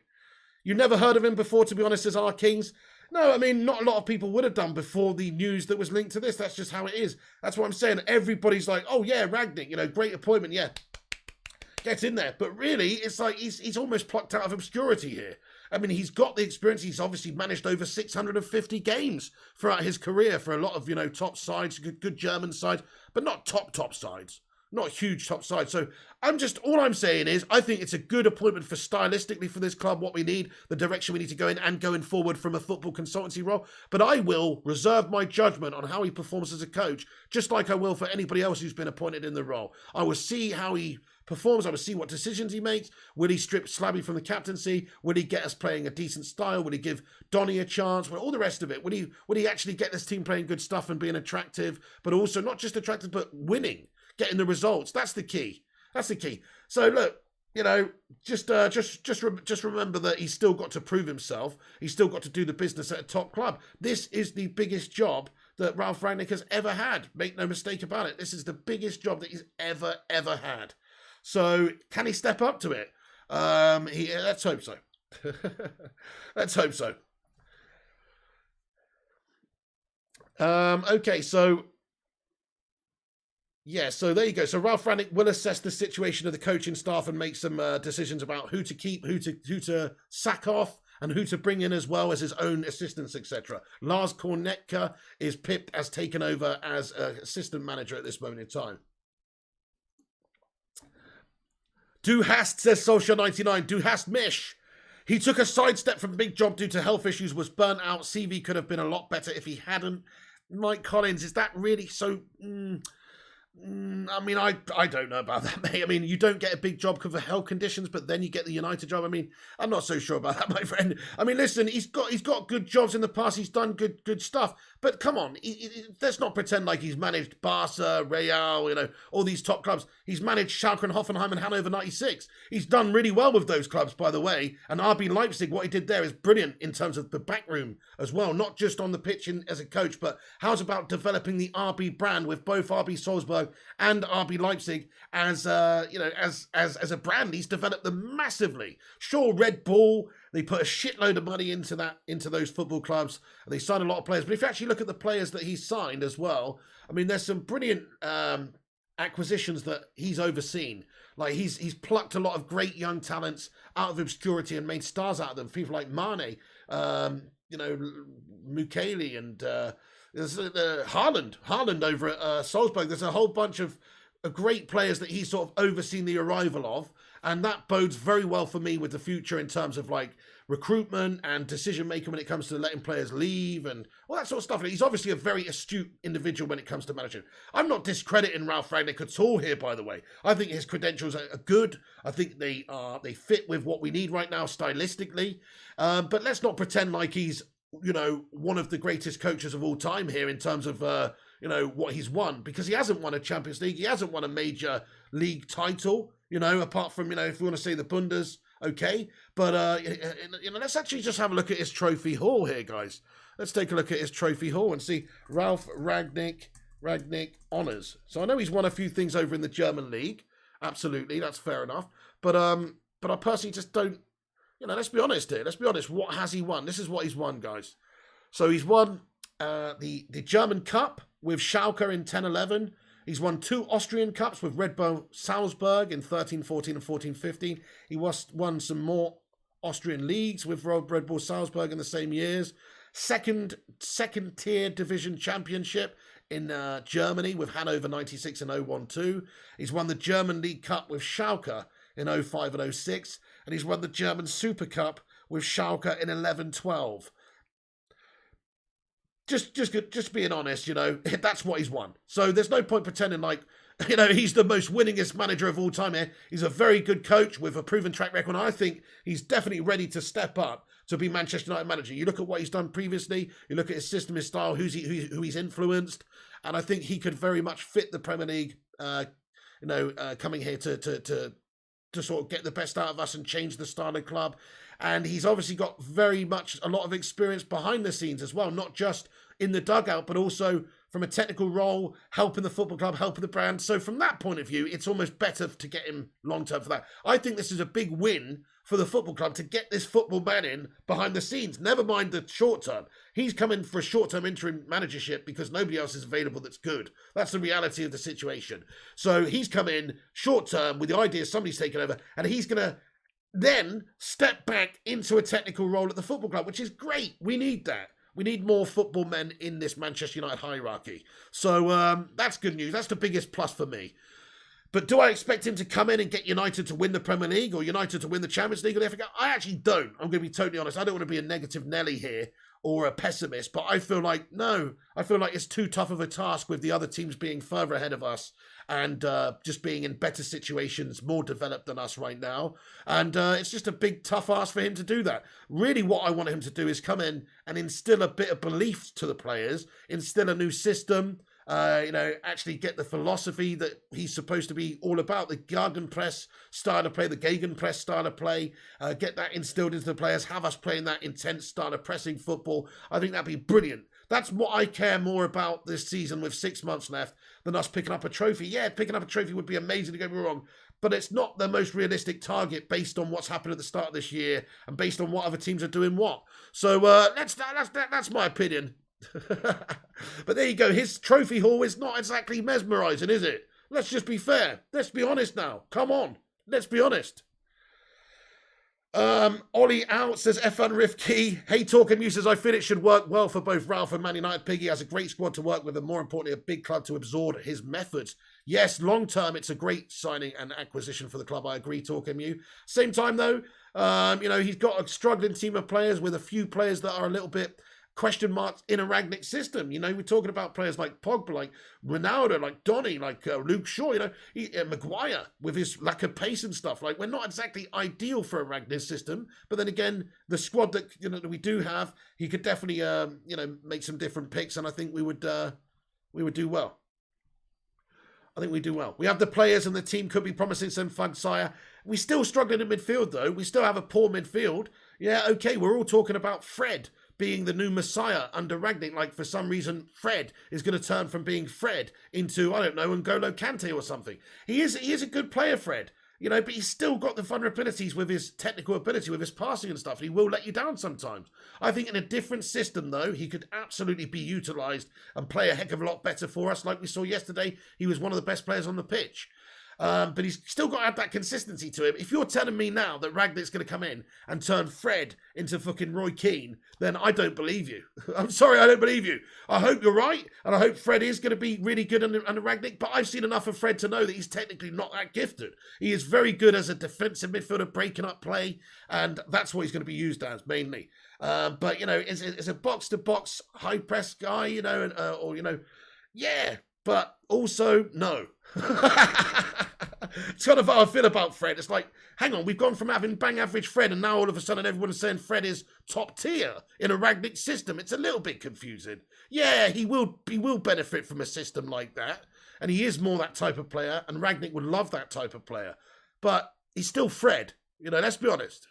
Speaker 1: You never heard of him before, to be honest, as our Kings? No, I mean, not a lot of people would have done before the news that was linked to this. That's just how it is. That's what I'm saying. Everybody's like, oh yeah, Rangnick, great appointment, yeah. Gets in there. But really, it's like he's almost plucked out of obscurity here. I mean, he's got the experience. He's obviously managed over 650 games throughout his career for a lot of, top sides, good German sides, but not top sides. Not huge top sides. So all I'm saying is, I think it's a good appointment for stylistically for this club, what we need, the direction we need to go in and going forward from a football consultancy role. But I will reserve my judgment on how he performs as a coach, just like I will for anybody else who's been appointed in the role. I will see how he performs. I will see what decisions he makes. Will he strip Slabby from the captaincy? Will he get us playing a decent style? Will he give Donny a chance? Well, all the rest of it. Will he actually get this team playing good stuff and being attractive, but also not just attractive, but winning, getting the results? That's the key. That's the key. So look, just remember that he's still got to prove himself. He's still got to do the business at a top club. This is the biggest job that Ralf Rangnick has ever had. Make no mistake about it. This is the biggest job that he's ever had. So can he step up to it? Let's hope so. Let's hope so. Okay, so Yeah, so there you go. So Ralf Rangnick will assess the situation of the coaching staff and make some decisions about who to keep, who to sack off, and who to bring in as well as his own assistants, etc. Lars Kornetka is pipped as taken over as assistant manager at this moment in time. Du hast, says Solskjaer99, Du hast mich. He took a sidestep from big job due to health issues, was burnt out. CV could have been a lot better if he hadn't. Mike Collins, is that really so... I mean, I don't know about that, mate. I mean, you don't get a big job because of health conditions, but then you get the United job. I mean, I'm not so sure about that, my friend. I mean, listen, he's got good jobs in the past. He's done good stuff. But come on, let's not pretend like he's managed Barca, Real, all these top clubs. He's managed Schalke and Hoffenheim and Hannover 96. He's done really well with those clubs, by the way. And RB Leipzig, what he did there is brilliant in terms of the backroom as well, not just on the pitch as a coach, but how's about developing the RB brand with both RB Salzburg and RB Leipzig as as a brand. He's developed them massively. Sure, Red Bull, they put a shitload of money into those football clubs, and they signed a lot of players. But if you actually look at the players that he's signed as well, I mean, there's some brilliant acquisitions that he's overseen. Like he's plucked a lot of great young talents out of obscurity and made stars out of them. People like Mane, Mukele, and there's Haaland over at Salzburg. There's a whole bunch of great players that he's sort of overseen the arrival of, and that bodes very well for me with the future in terms of like recruitment and decision making when it comes to letting players leave and all that sort of stuff. He's obviously a very astute individual when it comes to managing. I'm not discrediting Ralf Rangnick at all here, by the way. I think his credentials are good. I think they fit with what we need right now stylistically. But let's not pretend like he's one of the greatest coaches of all time here in terms of what he's won, because he hasn't won a Champions League. He hasn't won a major league title, apart from, if you want to say the Bundes, okay. But, let's actually just have a look at his trophy haul here, guys. Let's take a look at his trophy haul and see Ralf Rangnick honours. So I know he's won a few things over in the German league. Absolutely, that's fair enough. But I personally just don't, let's be honest here. Let's be honest. What has he won? This is what he's won, guys. So he's won the German Cup with Schalke in 10-11. He's won 2 Austrian Cups with Red Bull Salzburg in 13-14 and 14-15. He won some more Austrian leagues with Red Bull Salzburg in the same years. Second tier division championship in Germany with Hannover 96 and 012. He's won the German League Cup with Schalke in 05 and 06. And he's won the German Super Cup with Schalke in 11-12. Just being honest, that's what he's won. So there's no point pretending like, he's the most winningest manager of all time here. He's a very good coach with a proven track record. And I think he's definitely ready to step up to be Manchester United manager. You look at what he's done previously. You look at his system, his style, who he's influenced. And I think he could very much fit the Premier League, coming here to sort of get the best out of us and change the style of the club. And he's obviously got very much a lot of experience behind the scenes as well, not just in the dugout, but also from a technical role, helping the football club, helping the brand. So from that point of view, it's almost better to get him long-term for that. I think this is a big win for the football club to get this football man in behind the scenes. Never mind the short term. He's coming for a short-term interim managership because nobody else is available that's good. That's the reality of the situation. So he's come in short-term with the idea somebody's taken over, and he's going to then step back into a technical role at the football club, which is great. We need that. We need more football men in this Manchester United hierarchy. So that's good news. That's the biggest plus for me. But do I expect him to come in and get United to win the Premier League or United to win the Champions League or the FA Cup? I actually don't. I'm going to be totally honest. I don't want to be a negative Nelly here or a pessimist, but I feel like, no. I feel like it's too tough of a task with the other teams being further ahead of us and just being in better situations, more developed than us right now. And it's just a big, tough ask for him to do that. Really, what I want him to do is come in and instill a bit of belief to the players, instill a new system, actually get the philosophy that he's supposed to be all about, the Gegenpress style of play, the Gegenpress style of play, get that instilled into the players, have us playing that intense style of pressing football. I think that'd be brilliant. That's what I care more about this season with 6 months left than us picking up a trophy. Yeah, picking up a trophy would be amazing, to get me wrong, but it's not the most realistic target based on what's happened at the start of this year and based on what other teams are doing what. So that's my opinion. But there you go. His trophy haul is not exactly mesmerising, is it? Let's just be fair. Let's be honest now. Come on. Let's be honest. Ollie out says F1 Rifki. Hey, Talking Muse says I feel it should work well for both Ralf and Man United. Piggy has a great squad to work with and more importantly, a big club to absorb his methods. Yes, long term, it's a great signing and acquisition for the club. I agree, Talking Muse. Same time though, he's got a struggling team of players with a few players that are a little bit question marks in a Rangnick system. We're talking about players like Pogba, like Ronaldo, like Donny, like Luke Shaw, Maguire with his lack of pace and stuff. Like, we're not exactly ideal for a Rangnick system, but then again, the squad that that we do have, he could definitely make some different picks, and I think we would do well. I think we do well. We have the players and the team could be promising some fun, sire. We still struggling in midfield though. We still have a poor midfield. Yeah, okay, we're all talking about Fred being the new messiah under Rangnick. Like, for some reason, Fred is going to turn from being Fred into, I don't know, N'Golo Kante or something. He is a good player, Fred, but he's still got the vulnerabilities with his technical ability, with his passing and stuff, and he will let you down sometimes. I think in a different system, though, he could absolutely be utilised and play a heck of a lot better for us. Like we saw yesterday, he was one of the best players on the pitch. But he's still got to have that consistency to him. If you're telling me now that Rangnick's going to come in and turn Fred into fucking Roy Keane, then I don't believe you. I'm sorry, I don't believe you. I hope you're right, and I hope Fred is going to be really good under Rangnick, but I've seen enough of Fred to know that he's technically not that gifted. He is very good as a defensive midfielder, breaking up play, and that's what he's going to be used as, mainly. But, as a box-to-box high-press guy, yeah, but also, no. It's kind of how I feel about Fred. It's like, hang on, we've gone from having bang average Fred and now all of a sudden everyone's saying Fred is top tier in a Rangnick system. It's a little bit confusing. Yeah, he will benefit from a system like that, and he is more that type of player, and Rangnick would love that type of player. But he's still Fred, let's be honest.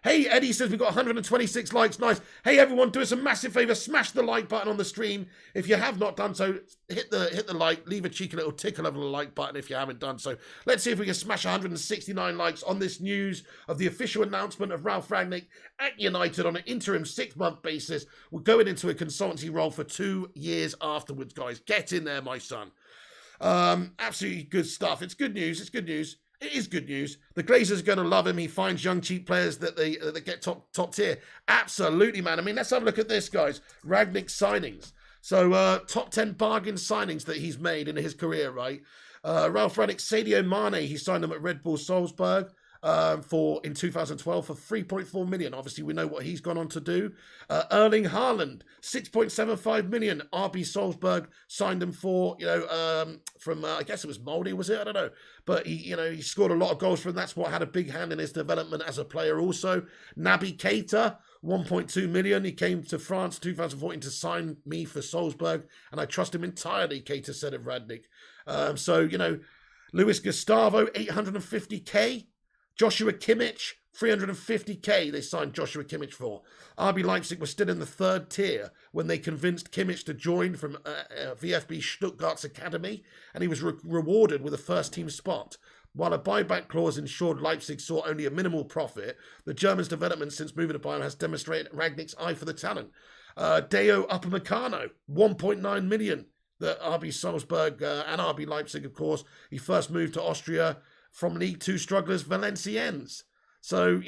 Speaker 1: Hey, Eddie says we've got 126 likes. Nice. Hey, everyone, do us a massive favour. Smash the like button on the stream. If you have not done so, hit the like. Leave a cheeky little tickle over the like button if you haven't done so. Let's see if we can smash 169 likes on this news of the official announcement of Ralf Rangnick at United on an interim 6-month basis. We're going into a consultancy role for 2 years afterwards, guys. Get in there, my son. Absolutely good stuff. It's good news. It's good news. It is good news. The Glazers are going to love him. He finds young, cheap players that they get top tier. Absolutely, man. I mean, let's have a look at this, guys. Rangnick signings. So, top 10 bargain signings that he's made in his career, right? Ralf Rangnick, Sadio Mane, he signed them at Red Bull Salzburg in 2012 for 3.4 million. Obviously, we know what he's gone on to do. Erling Haaland, 6.75 million. RB Salzburg signed him for, from I guess it was Molde, was it? I don't know. But he scored a lot of goals for him. That's what had a big hand in his development as a player also. Naby Keita, 1.2 million. He came to France 2014 to sign me for Salzburg, and I trust him entirely, Keita said of Rangnick. Luis Gustavo, 850k. Joshua Kimmich, 350k they signed Joshua Kimmich for. RB Leipzig was still in the 3rd tier when they convinced Kimmich to join from VfB Stuttgart's academy, and he was rewarded with a first-team spot. While a buyback clause ensured Leipzig saw only a minimal profit, the German's development since moving to Bayern has demonstrated Rangnick's eye for the talent. Deo Upamecano, 1.9 million. The RB Salzburg and RB Leipzig, of course. He first moved to Austria from League 2 strugglers Valenciennes. So,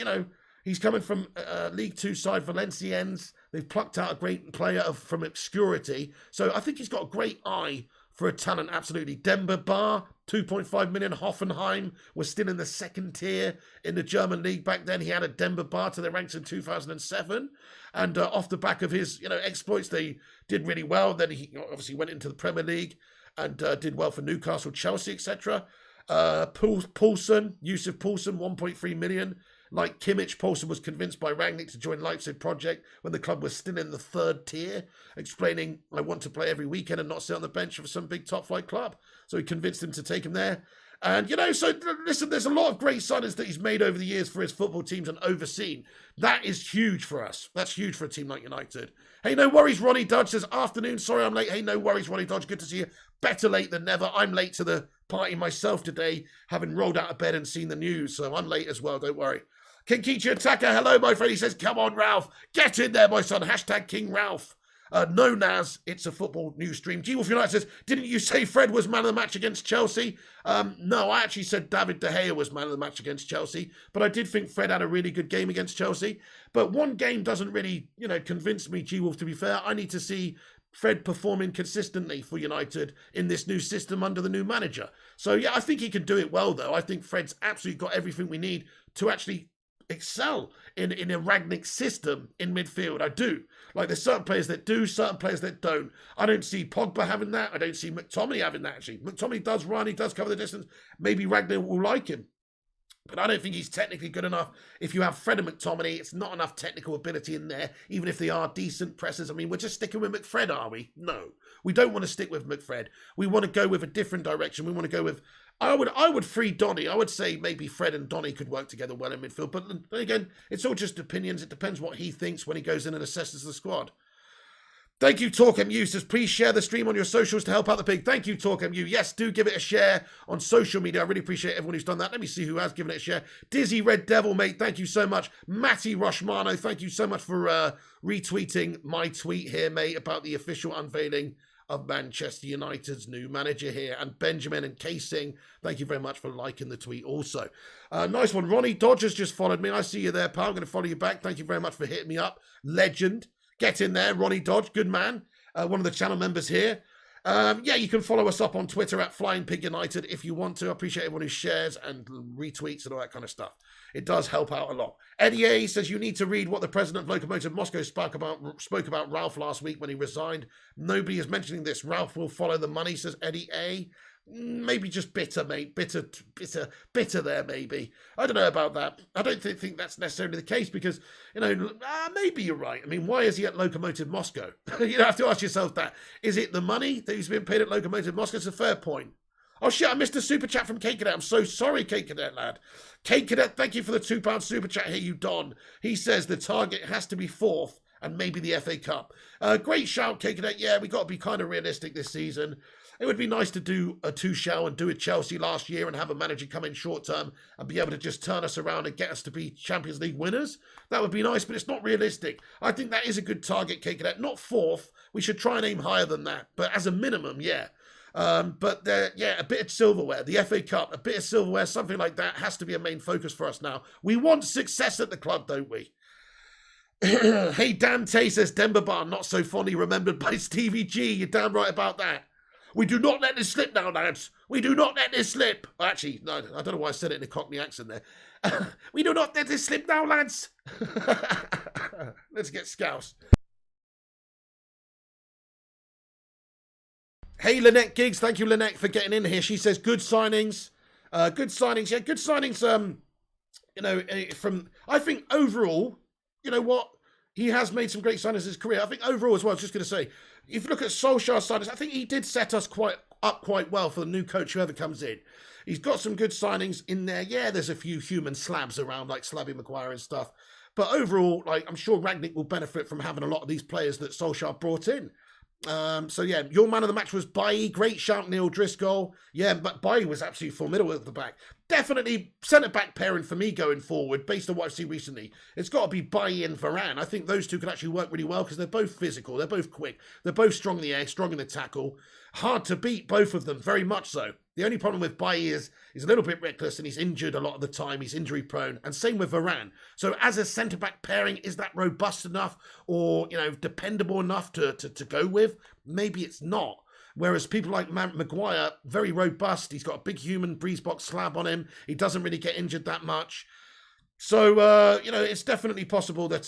Speaker 1: he's coming from League 2 side Valenciennes. They've plucked out a great player from obscurity. So I think he's got a great eye for a talent, absolutely. Demba Ba, 2.5 million. Hoffenheim was still in the 2nd tier in the German league back then. He had a Demba Ba to their ranks in 2007. And off the back of his exploits, they did really well. Then he obviously went into the Premier League and did well for Newcastle, Chelsea, etc. Poulsen, Yusuf Poulsen, 1.3 million. Like Kimmich, Poulsen was convinced by Rangnick to join Leipzig project when the club was still in the 3rd tier, explaining, I want to play every weekend and not sit on the bench for some big top-flight club. So he convinced him to take him there. And, so listen, there's a lot of great signings that he's made over the years for his football teams and overseen. That is huge for us. That's huge for a team like United. Hey, no worries, Ronnie Dodge says, afternoon, sorry I'm late. Hey, no worries, Ronnie Dodge, good to see you. Better late than never. I'm late to the party myself today, having rolled out of bed and seen the news, so I'm late as well, don't worry. Kinkichi Attacker, hello, my friend. He says, come on, Ralf. Get in there, my son. Hashtag King Ralf. No, Naz, it's a football news stream. G Wolf United says, didn't you say Fred was man of the match against Chelsea? No, I actually said David De Gea was man of the match against Chelsea, but I did think Fred had a really good game against Chelsea. But one game doesn't really, convince me, G Wolf, to be fair. I need to see Fred performing consistently for United in this new system under the new manager. So, yeah, I think he can do it well, though. I think Fred's absolutely got everything we need to actually excel in a Rangnick system in midfield. I do. Like, there's certain players that do, certain players that don't. I don't see Pogba having that. I don't see McTominay having that, actually. McTominay does run, he does cover the distance. Maybe Rangnick will like him. But I don't think he's technically good enough. If you have Fred and McTominay, it's not enough technical ability in there, even if they are decent pressers. I mean, we're just sticking with McFred, are we? No. We don't want to stick with McFred. We want to go with a different direction. We want to go with... I would free Donny. I would say maybe Fred and Donny could work together well in midfield. But then again, it's all just opinions. It depends what he thinks when he goes in and assesses the squad. Thank you, TalkMU. Says, please share the stream on your socials to help out the pig. Thank you, TalkMU. Yes, do give it a share on social media. I really appreciate everyone who's done that. Let me see who has given it a share. Dizzy Red Devil, mate, thank you so much. Matty Rushmano, thank you so much for retweeting my tweet here, mate, about the official unveiling of Manchester United's new manager here. And Benjamin and Casing, thank you very much for liking the tweet also. Nice one. Ronnie Dodge has just followed me. I see you there, pal. I'm going to follow you back. Thank you very much for hitting me up. Legend. Get in there, Ronnie Dodge. Good man. One of the channel members here. Yeah, you can follow us up on Twitter at Flying Pig United if you want to. I appreciate everyone who shares and retweets and all that kind of stuff. It does help out a lot. Eddie A says you need to read what the president of Lokomotiv Moscow spoke about Ralf last week when he resigned. Nobody is mentioning this. Ralf will follow the money, says Eddie A. Maybe just bitter, mate. Bitter there, maybe. I don't know about that. I don't think that's necessarily the case because, maybe you're right. I mean, why is he at Lokomotiv Moscow? You have to ask yourself that. Is it the money that he's been paid at Lokomotiv Moscow? It's a fair point. Oh, shit, I missed a super chat from Kate Cadet. I'm so sorry, Kate Cadet, lad. Kate Cadet, thank you for the £2 super chat here, you Don. He says the target has to be 4th and maybe the FA Cup. Great shout, Kate Cadet. Yeah, we got to be kind of realistic this season. It would be nice to do a 2-show and do it Chelsea last year and have a manager come in short term and be able to just turn us around and get us to be Champions League winners. That would be nice, but it's not realistic. I think that is a good target, Kate Cadet. Not 4th. We should try and aim higher than that. But as a minimum, yeah. But a bit of silverware, the FA Cup, a bit of silverware, something like that has to be a main focus for us now. We want success at the club, don't we? Hey, Dante says Denver Bar, not so fondly remembered by Stevie G. You're damn right about that. We do not let this slip now, lads. We do not let this slip. Actually, no, I don't know why I said it in a Cockney accent there. We do not let this slip now, lads. Let's get scouse. Hey, Lynette Giggs. Thank you, Lynette, for getting in here. She says, good signings. Good signings. Yeah, good signings. I think overall, you know what? He has made some great signings in his career. I think overall as well, I was just going to say, if you look at Solskjaer's signings, I think he did set us quite well for the new coach, whoever comes in. He's got some good signings in there. Yeah, there's a few human slabs around, like Slavy Mcguire and stuff. But overall, I'm sure Rangnick will benefit from having a lot of these players that Solskjaer brought in. So yeah, your man of the match was Bailly. Great shout, Neil Driscoll. Yeah, but Bailly was absolutely formidable at the back. Definitely centre-back pairing for me going forward, based on what I've seen recently. It's got to be Bailly and Varane. I think those two could actually work really well because they're both physical, they're both quick, they're both strong in the air, strong in the tackle. Hard to beat, both of them, very much so. The only problem with Bailly is he's a little bit reckless and he's injured a lot of the time. He's injury prone. And same with Varane. So as a centre-back pairing, is that robust enough or, dependable enough to go with? Maybe it's not. Whereas people like Maguire, very robust. He's got a big human breeze box slab on him. He doesn't really get injured that much. So, it's definitely possible that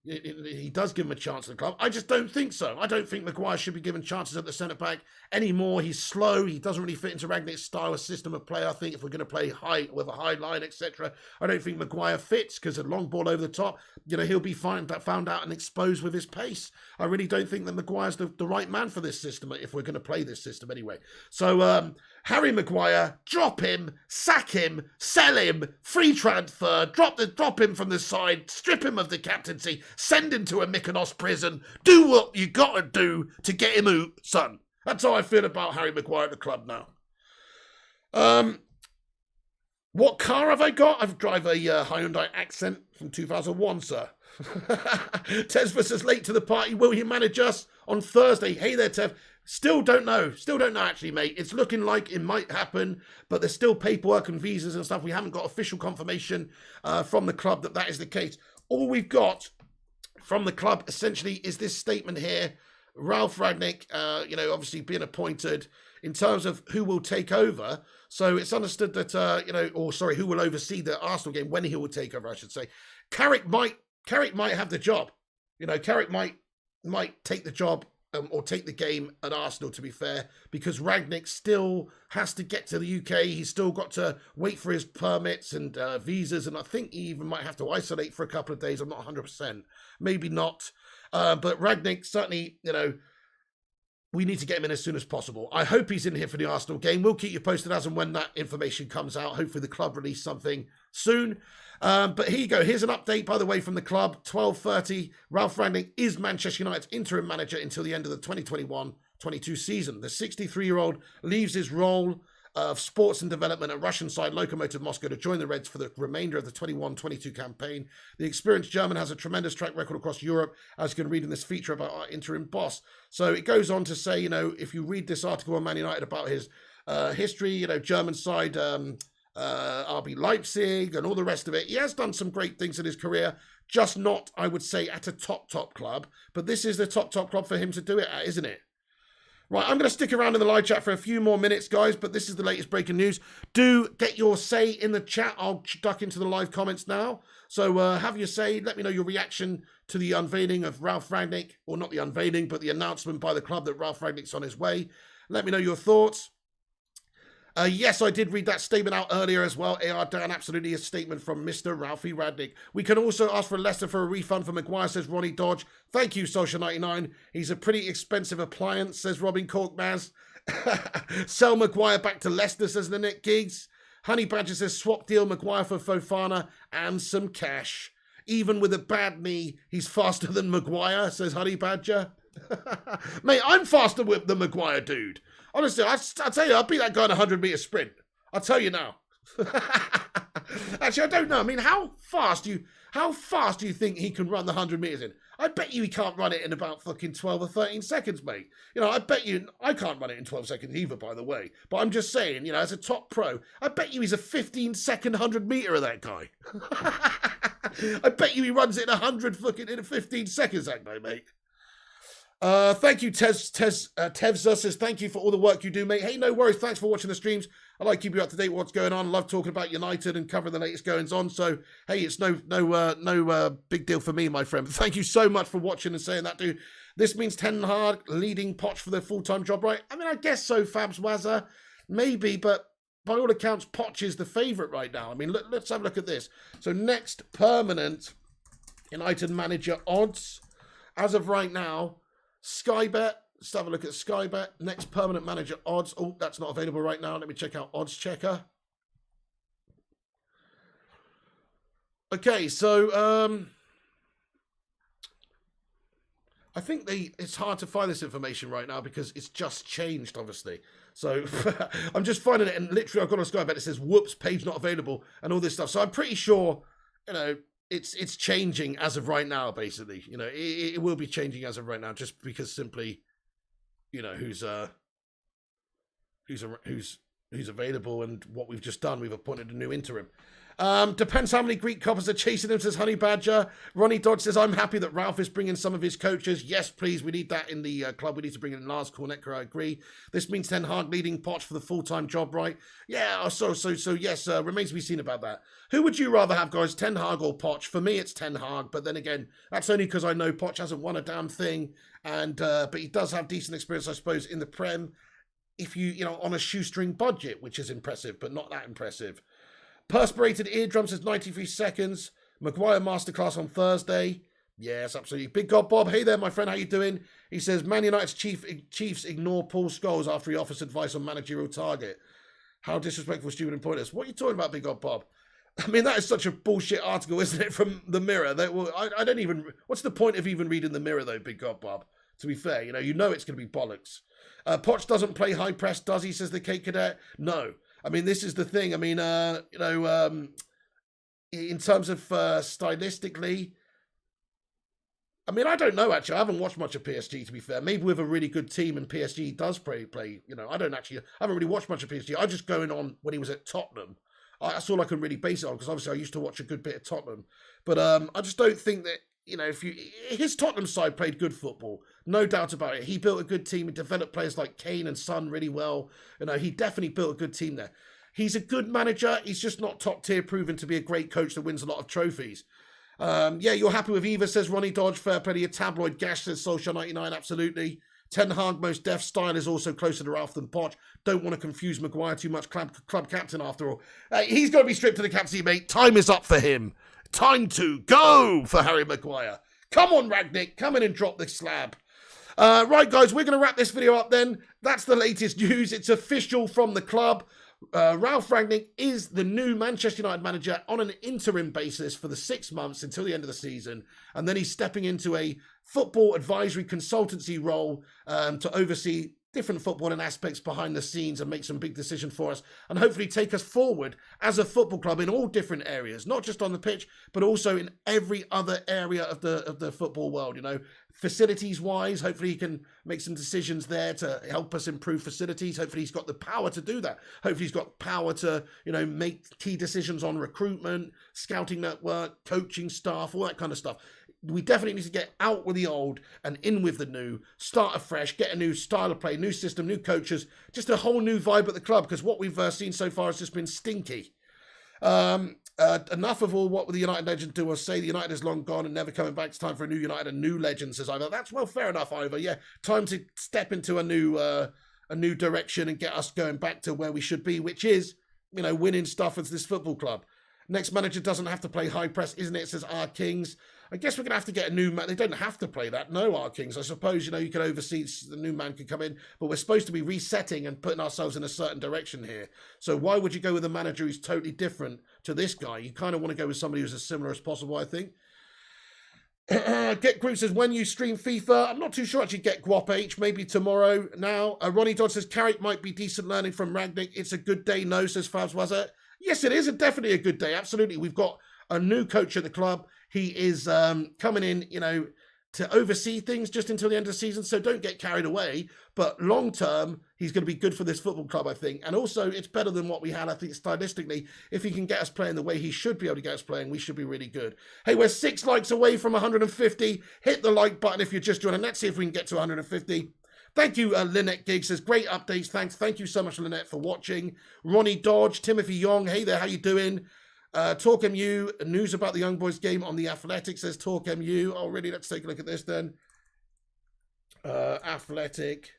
Speaker 1: he does give him a chance at the club. I just don't think so. I don't think Maguire should be given chances at the centre-back anymore. He's slow. He doesn't really fit into Rangnick's style of system of play. I think if we're going to play high with a high line, etc., I don't think Maguire fits because a long ball over the top, he'll be found out and exposed with his pace. I really don't think that Maguire's the right man for this system if we're going to play this system anyway. So, Harry Maguire, drop him, sack him, sell him, free transfer, drop him from the side, strip him of the captaincy, send him to a Mykonos prison, do what you got to do to get him out, son. That's how I feel about Harry Maguire at the club now. What car have I got? I drive a Hyundai Accent from 2001, sir. Tez says late to the party. Will he manage us on Thursday? Hey there, Tev. Still don't know. Still don't know, actually, mate. It's looking like it might happen, but there's still paperwork and visas and stuff. We haven't got official confirmation from the club that is the case. All we've got from the club, essentially, is this statement here. Ralf Rangnick, obviously being appointed in terms of who will take over. So it's understood that, who will oversee the Arsenal game, when he will take over, I should say. Carrick might have the job. Carrick might take the job or take the game at Arsenal, to be fair, because Rangnick still has to get to the UK. He's still got to wait for his permits and visas, and I think he even might have to isolate for a couple of days. I'm not 100%. Maybe not. But Rangnick, certainly, we need to get him in as soon as possible. I hope he's in here for the Arsenal game. We'll keep you posted as and when that information comes out. Hopefully the club release something soon. But here you go. Here's an update, by the way, from the club. 12:30. Ralf Rangnick is Manchester United's interim manager until the end of the 2021-22 season. The 63-year-old leaves his role of sports and development at Russian side Lokomotiv Moscow to join the Reds for the remainder of the 21-22 campaign. The experienced German has a tremendous track record across Europe, as you can read in this feature about our interim boss. So it goes on to say, if you read this article on Man United about his history, German side, RB Leipzig and all the rest of it, he has done some great things in his career, just not, I would say, at a top club. But this is the top club for him to do it at, isn't it? Right, I'm going to stick around in the live chat for a few more minutes, guys, but this is the latest breaking news. Do get your say in the chat. I'll duck into the live comments now. So have your say. Let me know your reaction to the unveiling of Ralf Rangnick, or not the unveiling, but the announcement by the club that Ralf Rangnick's on his way. Let me know your thoughts. Yes, I did read that statement out earlier as well. AR Dan, absolutely a statement from Mr. Ralphie Rangnick. We can also ask for Leicester for a refund for Maguire, says Ronnie Dodge. Thank you, Social99. He's a pretty expensive appliance, says Robin Corkmaz. Sell Maguire back to Leicester, says Lynette Giggs. Honey Badger says swap deal Maguire for Fofana and some cash. Even with a bad knee, he's faster than Maguire, says Honey Badger. Mate, I'm faster than Maguire, dude. Honestly, I'll tell you, I'll beat that guy in a 100-metre sprint. I'll tell you now. Actually, I don't know. I mean, how fast do you think he can run the 100 metres in? I bet you he can't run it in about fucking 12 or 13 seconds, mate. I bet you, I can't run it in 12 seconds either, by the way. But I'm just saying, as a top pro, I bet you he's a 15-second 100-metre, that guy. I bet you he runs it in 15 seconds, that guy, mate. Thank you, Tevza says, thank you for all the work you do, mate. Hey, no worries. Thanks for watching the streams. I like to keep you up to date with what's going on. Love talking about United and covering the latest goings on. So, hey, it's no big deal for me, my friend. But thank you so much for watching and saying that, dude. This means Ten Hag leading Poch for the full-time job, right? I mean, I guess so, Fabs Wazza. Maybe, but by all accounts, Poch is the favourite right now. I mean, let's have a look at this. So, next permanent United manager odds. As of right now, Skybet, let's have a look at Skybet. Next permanent manager odds. Oh, that's not available right now. Let me check out Odds Checker. Okay, so I think it's hard to find this information right now because it's just changed, obviously. So I'm just finding it, and literally I've got on Skybet, it says, whoops, page not available, and all this stuff. So I'm pretty sure, it's changing as of right now, basically. It will be changing as of right now, just because simply, who's available and what we've just done. We've appointed a new interim. Depends how many Greek coppers are chasing him, says Honey Badger. Ronnie Dodge says, I'm happy that Ralf is bringing some of his coaches. Yes, please. We need that in the club. We need to bring in Lars Kornecker. I agree. This means Ten Hag leading Poch for the full-time job, right? Yeah, so yes, remains to be seen about that. Who would you rather have, guys, Ten Hag or Poch? For me, it's Ten Hag, but then again, that's only because I know Poch hasn't won a damn thing, and but he does have decent experience, I suppose, in the Prem, if on a shoestring budget, which is impressive, but not that impressive. Perspirated Eardrum says 93 seconds. Maguire masterclass on Thursday. Yes, absolutely. Big God Bob, hey there, my friend, how you doing? He says, Man United's Chiefs ignore Paul Scholes after he offers advice on managerial target. How disrespectful, stupid, and pointless. What are you talking about, Big God Bob? I mean, that is such a bullshit article, isn't it, from The Mirror? I don't even... What's the point of even reading The Mirror, though, Big God Bob? To be fair, you know it's going to be bollocks. Poch doesn't play high press, does he, says the Cape Cadet? No. I mean, this is the thing. I mean, in terms of stylistically, I mean, I don't know, actually. I haven't watched much of PSG, to be fair. Maybe with a really good team and PSG does play, you know, I haven't really watched much of PSG. I just going on when he was at Tottenham. That's all I can really base it on, because obviously I used to watch a good bit of Tottenham. But I just don't think that, you know, his Tottenham side played good football, no doubt about it. He built a good team. He developed players like Kane and Son really well. You know, he definitely built a good team there. He's a good manager. He's just not top tier, proven to be a great coach that wins a lot of trophies. Yeah, you're happy with Eva, says Ronnie Dodge. Fair play to your tabloid gash, says Solskjaer 99. Absolutely. Ten Hag, most deaf style is also closer to Ralf than Poch. Don't want to confuse Maguire too much. Club captain, after all. He's got to be stripped to the captaincy, mate. Time is up for him. Time to go for Harry Maguire. Come on, Rangnick. Come in and drop the slab. Right, guys, we're going to wrap this video up then. That's the latest news. It's official from the club. Ralf Rangnick is the new Manchester United manager on an interim basis for the 6 months until the end of the season. And then he's stepping into a football advisory consultancy role to oversee different footballing aspects behind the scenes and make some big decisions for us and hopefully take us forward as a football club in all different areas, not just on the pitch, but also in every other area of the football world. You know, facilities wise, hopefully he can make some decisions there to help us improve facilities. Hopefully he's got the power to do that. Hopefully he's got power to, you know, make key decisions on recruitment, scouting network, coaching staff, all that kind of stuff. We definitely need to get out with the old and in with the new, start afresh, get a new style of play, new system, new coaches, just a whole new vibe at the club, because what we've seen so far has just been stinky. Enough of all what the United legend do or say. The United is long gone and never coming back. It's time for a new United, a new legend, says Ivor. That's well, fair enough, Ivor. Yeah, time to step into a new direction and get us going back to where we should be, which is, you know, winning stuff as this football club. Next manager doesn't have to play high press, isn't it? Says R Kings. I guess we're going to have to get a new man. They don't have to play that. No, R Kings. I suppose, you know, you can oversee, the new man can come in, but we're supposed to be resetting and putting ourselves in a certain direction here. So why would you go with a manager who's totally different to this guy? You kind of want to go with somebody who's as similar as possible, I think. Get Group says, when you stream FIFA, I'm not too sure actually. Get Guap H, maybe tomorrow now. Ronnie Dodd says, Carrick might be decent learning from Rangnick. It's a good day, no, says Fabs Wazza. Yes, it is definitely a good day. Absolutely. We've got a new coach at the club. He is coming in, you know, to oversee things just until the end of the season. So don't get carried away. But long term, he's going to be good for this football club, I think. And also, it's better than what we had, I think, stylistically. If he can get us playing the way he should be able to get us playing, we should be really good. Hey, we're 6 likes away from 150. Hit the like button if you're just joining. Let's see if we can get to 150. Thank you, Lynette Giggs says, great updates, thanks. Thank you so much, Lynette, for watching. Ronnie Dodge, Timothy Young, hey there, how you doing? Talk MU, news about the Young Boys game on the Athletic, says Talk MU. Oh, really? Let's take a look at this then. Athletic.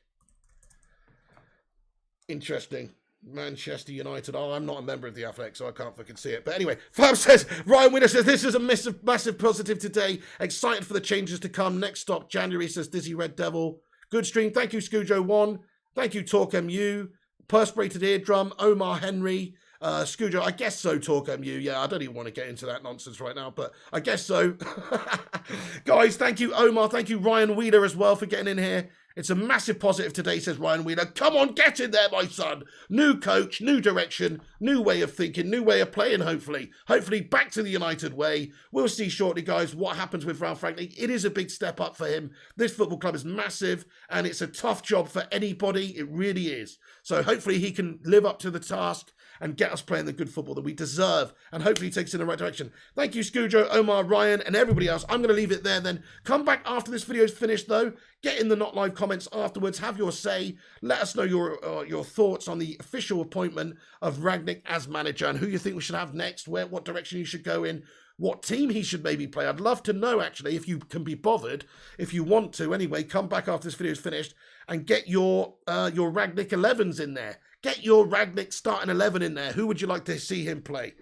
Speaker 1: Interesting. Manchester United. Oh, I'm not a member of the Athletic, so I can't fucking see it. But anyway, Fab says, Ryan Winner says, this is a massive positive today. Excited for the changes to come. Next stop, January, says Dizzy Red Devil. Good stream. Thank you, Scujo1. Thank you, Talk MU. Perspirated Eardrum, Omar Henry. Scujo, I guess so, Talk MU. Yeah, I don't even want to get into that nonsense right now, but I guess so. Guys, thank you, Omar. Thank you, Ryan Wheeler, as well, for getting in here. It's a massive positive today, says Ryan Wheeler. Come on, get in there, my son. New coach, new direction, new way of thinking, new way of playing, hopefully. Hopefully back to the United way. We'll see shortly, guys, what happens with Ralf Rangnick. It is a big step up for him. This football club is massive, and it's a tough job for anybody. It really is. So hopefully he can live up to the task and get us playing the good football that we deserve, and hopefully takes us in the right direction. Thank you, Scujo, Omar, Ryan, and everybody else. I'm going to leave it there then. Come back after this video is finished, though. Get in the not live comments afterwards. Have your say. Let us know your thoughts on the official appointment of Rangnick as manager and who you think we should have next, what direction you should go in, what team he should maybe play. I'd love to know, actually, if you can be bothered. If you want to, anyway, come back after this video is finished and get your Rangnick 11s in there. Get your Rangnick starting 11 in there. Who would you like to see him play?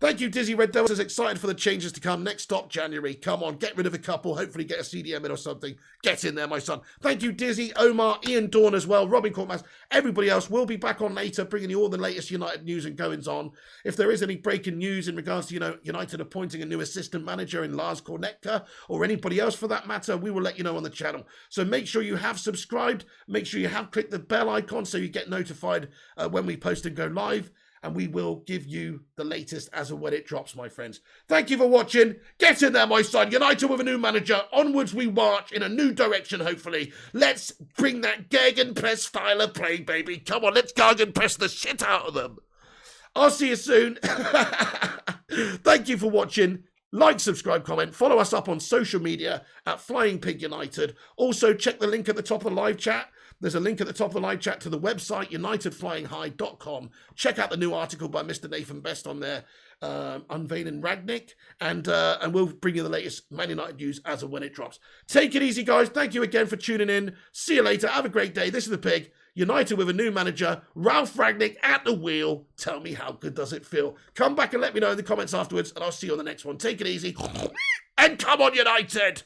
Speaker 1: Thank you, Dizzy Red Devil says, excited for the changes to come. Next stop, January. Come on, get rid of a couple. Hopefully get a CDM in or something. Get in there, my son. Thank you, Dizzy, Omar, Ian Dawn as well, Robin Courtmas, everybody else. We'll be back on later, bringing you all the latest United news and goings on. If there is any breaking news in regards to, United appointing a new assistant manager in Lars Kornetka or anybody else for that matter, we will let you know on the channel. So make sure you have subscribed. Make sure you have clicked the bell icon so you get notified when we post and go live. and we will give you the latest as and when it drops, my friends. Thank you for watching. Get in there, my son. United with a new manager. Onwards we march in a new direction, hopefully. Let's bring that Gegenpress style of play, baby. Come on, let's Gegenpress the shit out of them. I'll see you soon. Thank you for watching. Like, subscribe, comment. Follow us up on social media at Flying Pig United. Also, check the link at the top of the live chat. There's a link at the top of the live chat to the website, unitedflyinghigh.com. Check out the new article by Mr. Nathan Best on there, unveiling Rangnick. And we'll bring you the latest Man United news as and when it drops. Take it easy, guys. Thank you again for tuning in. See you later. Have a great day. This is the Pig. United with a new manager, Ralf Rangnick at the wheel. Tell me, how good does it feel? Come back and let me know in the comments afterwards, and I'll see you on the next one. Take it easy. And come on, United!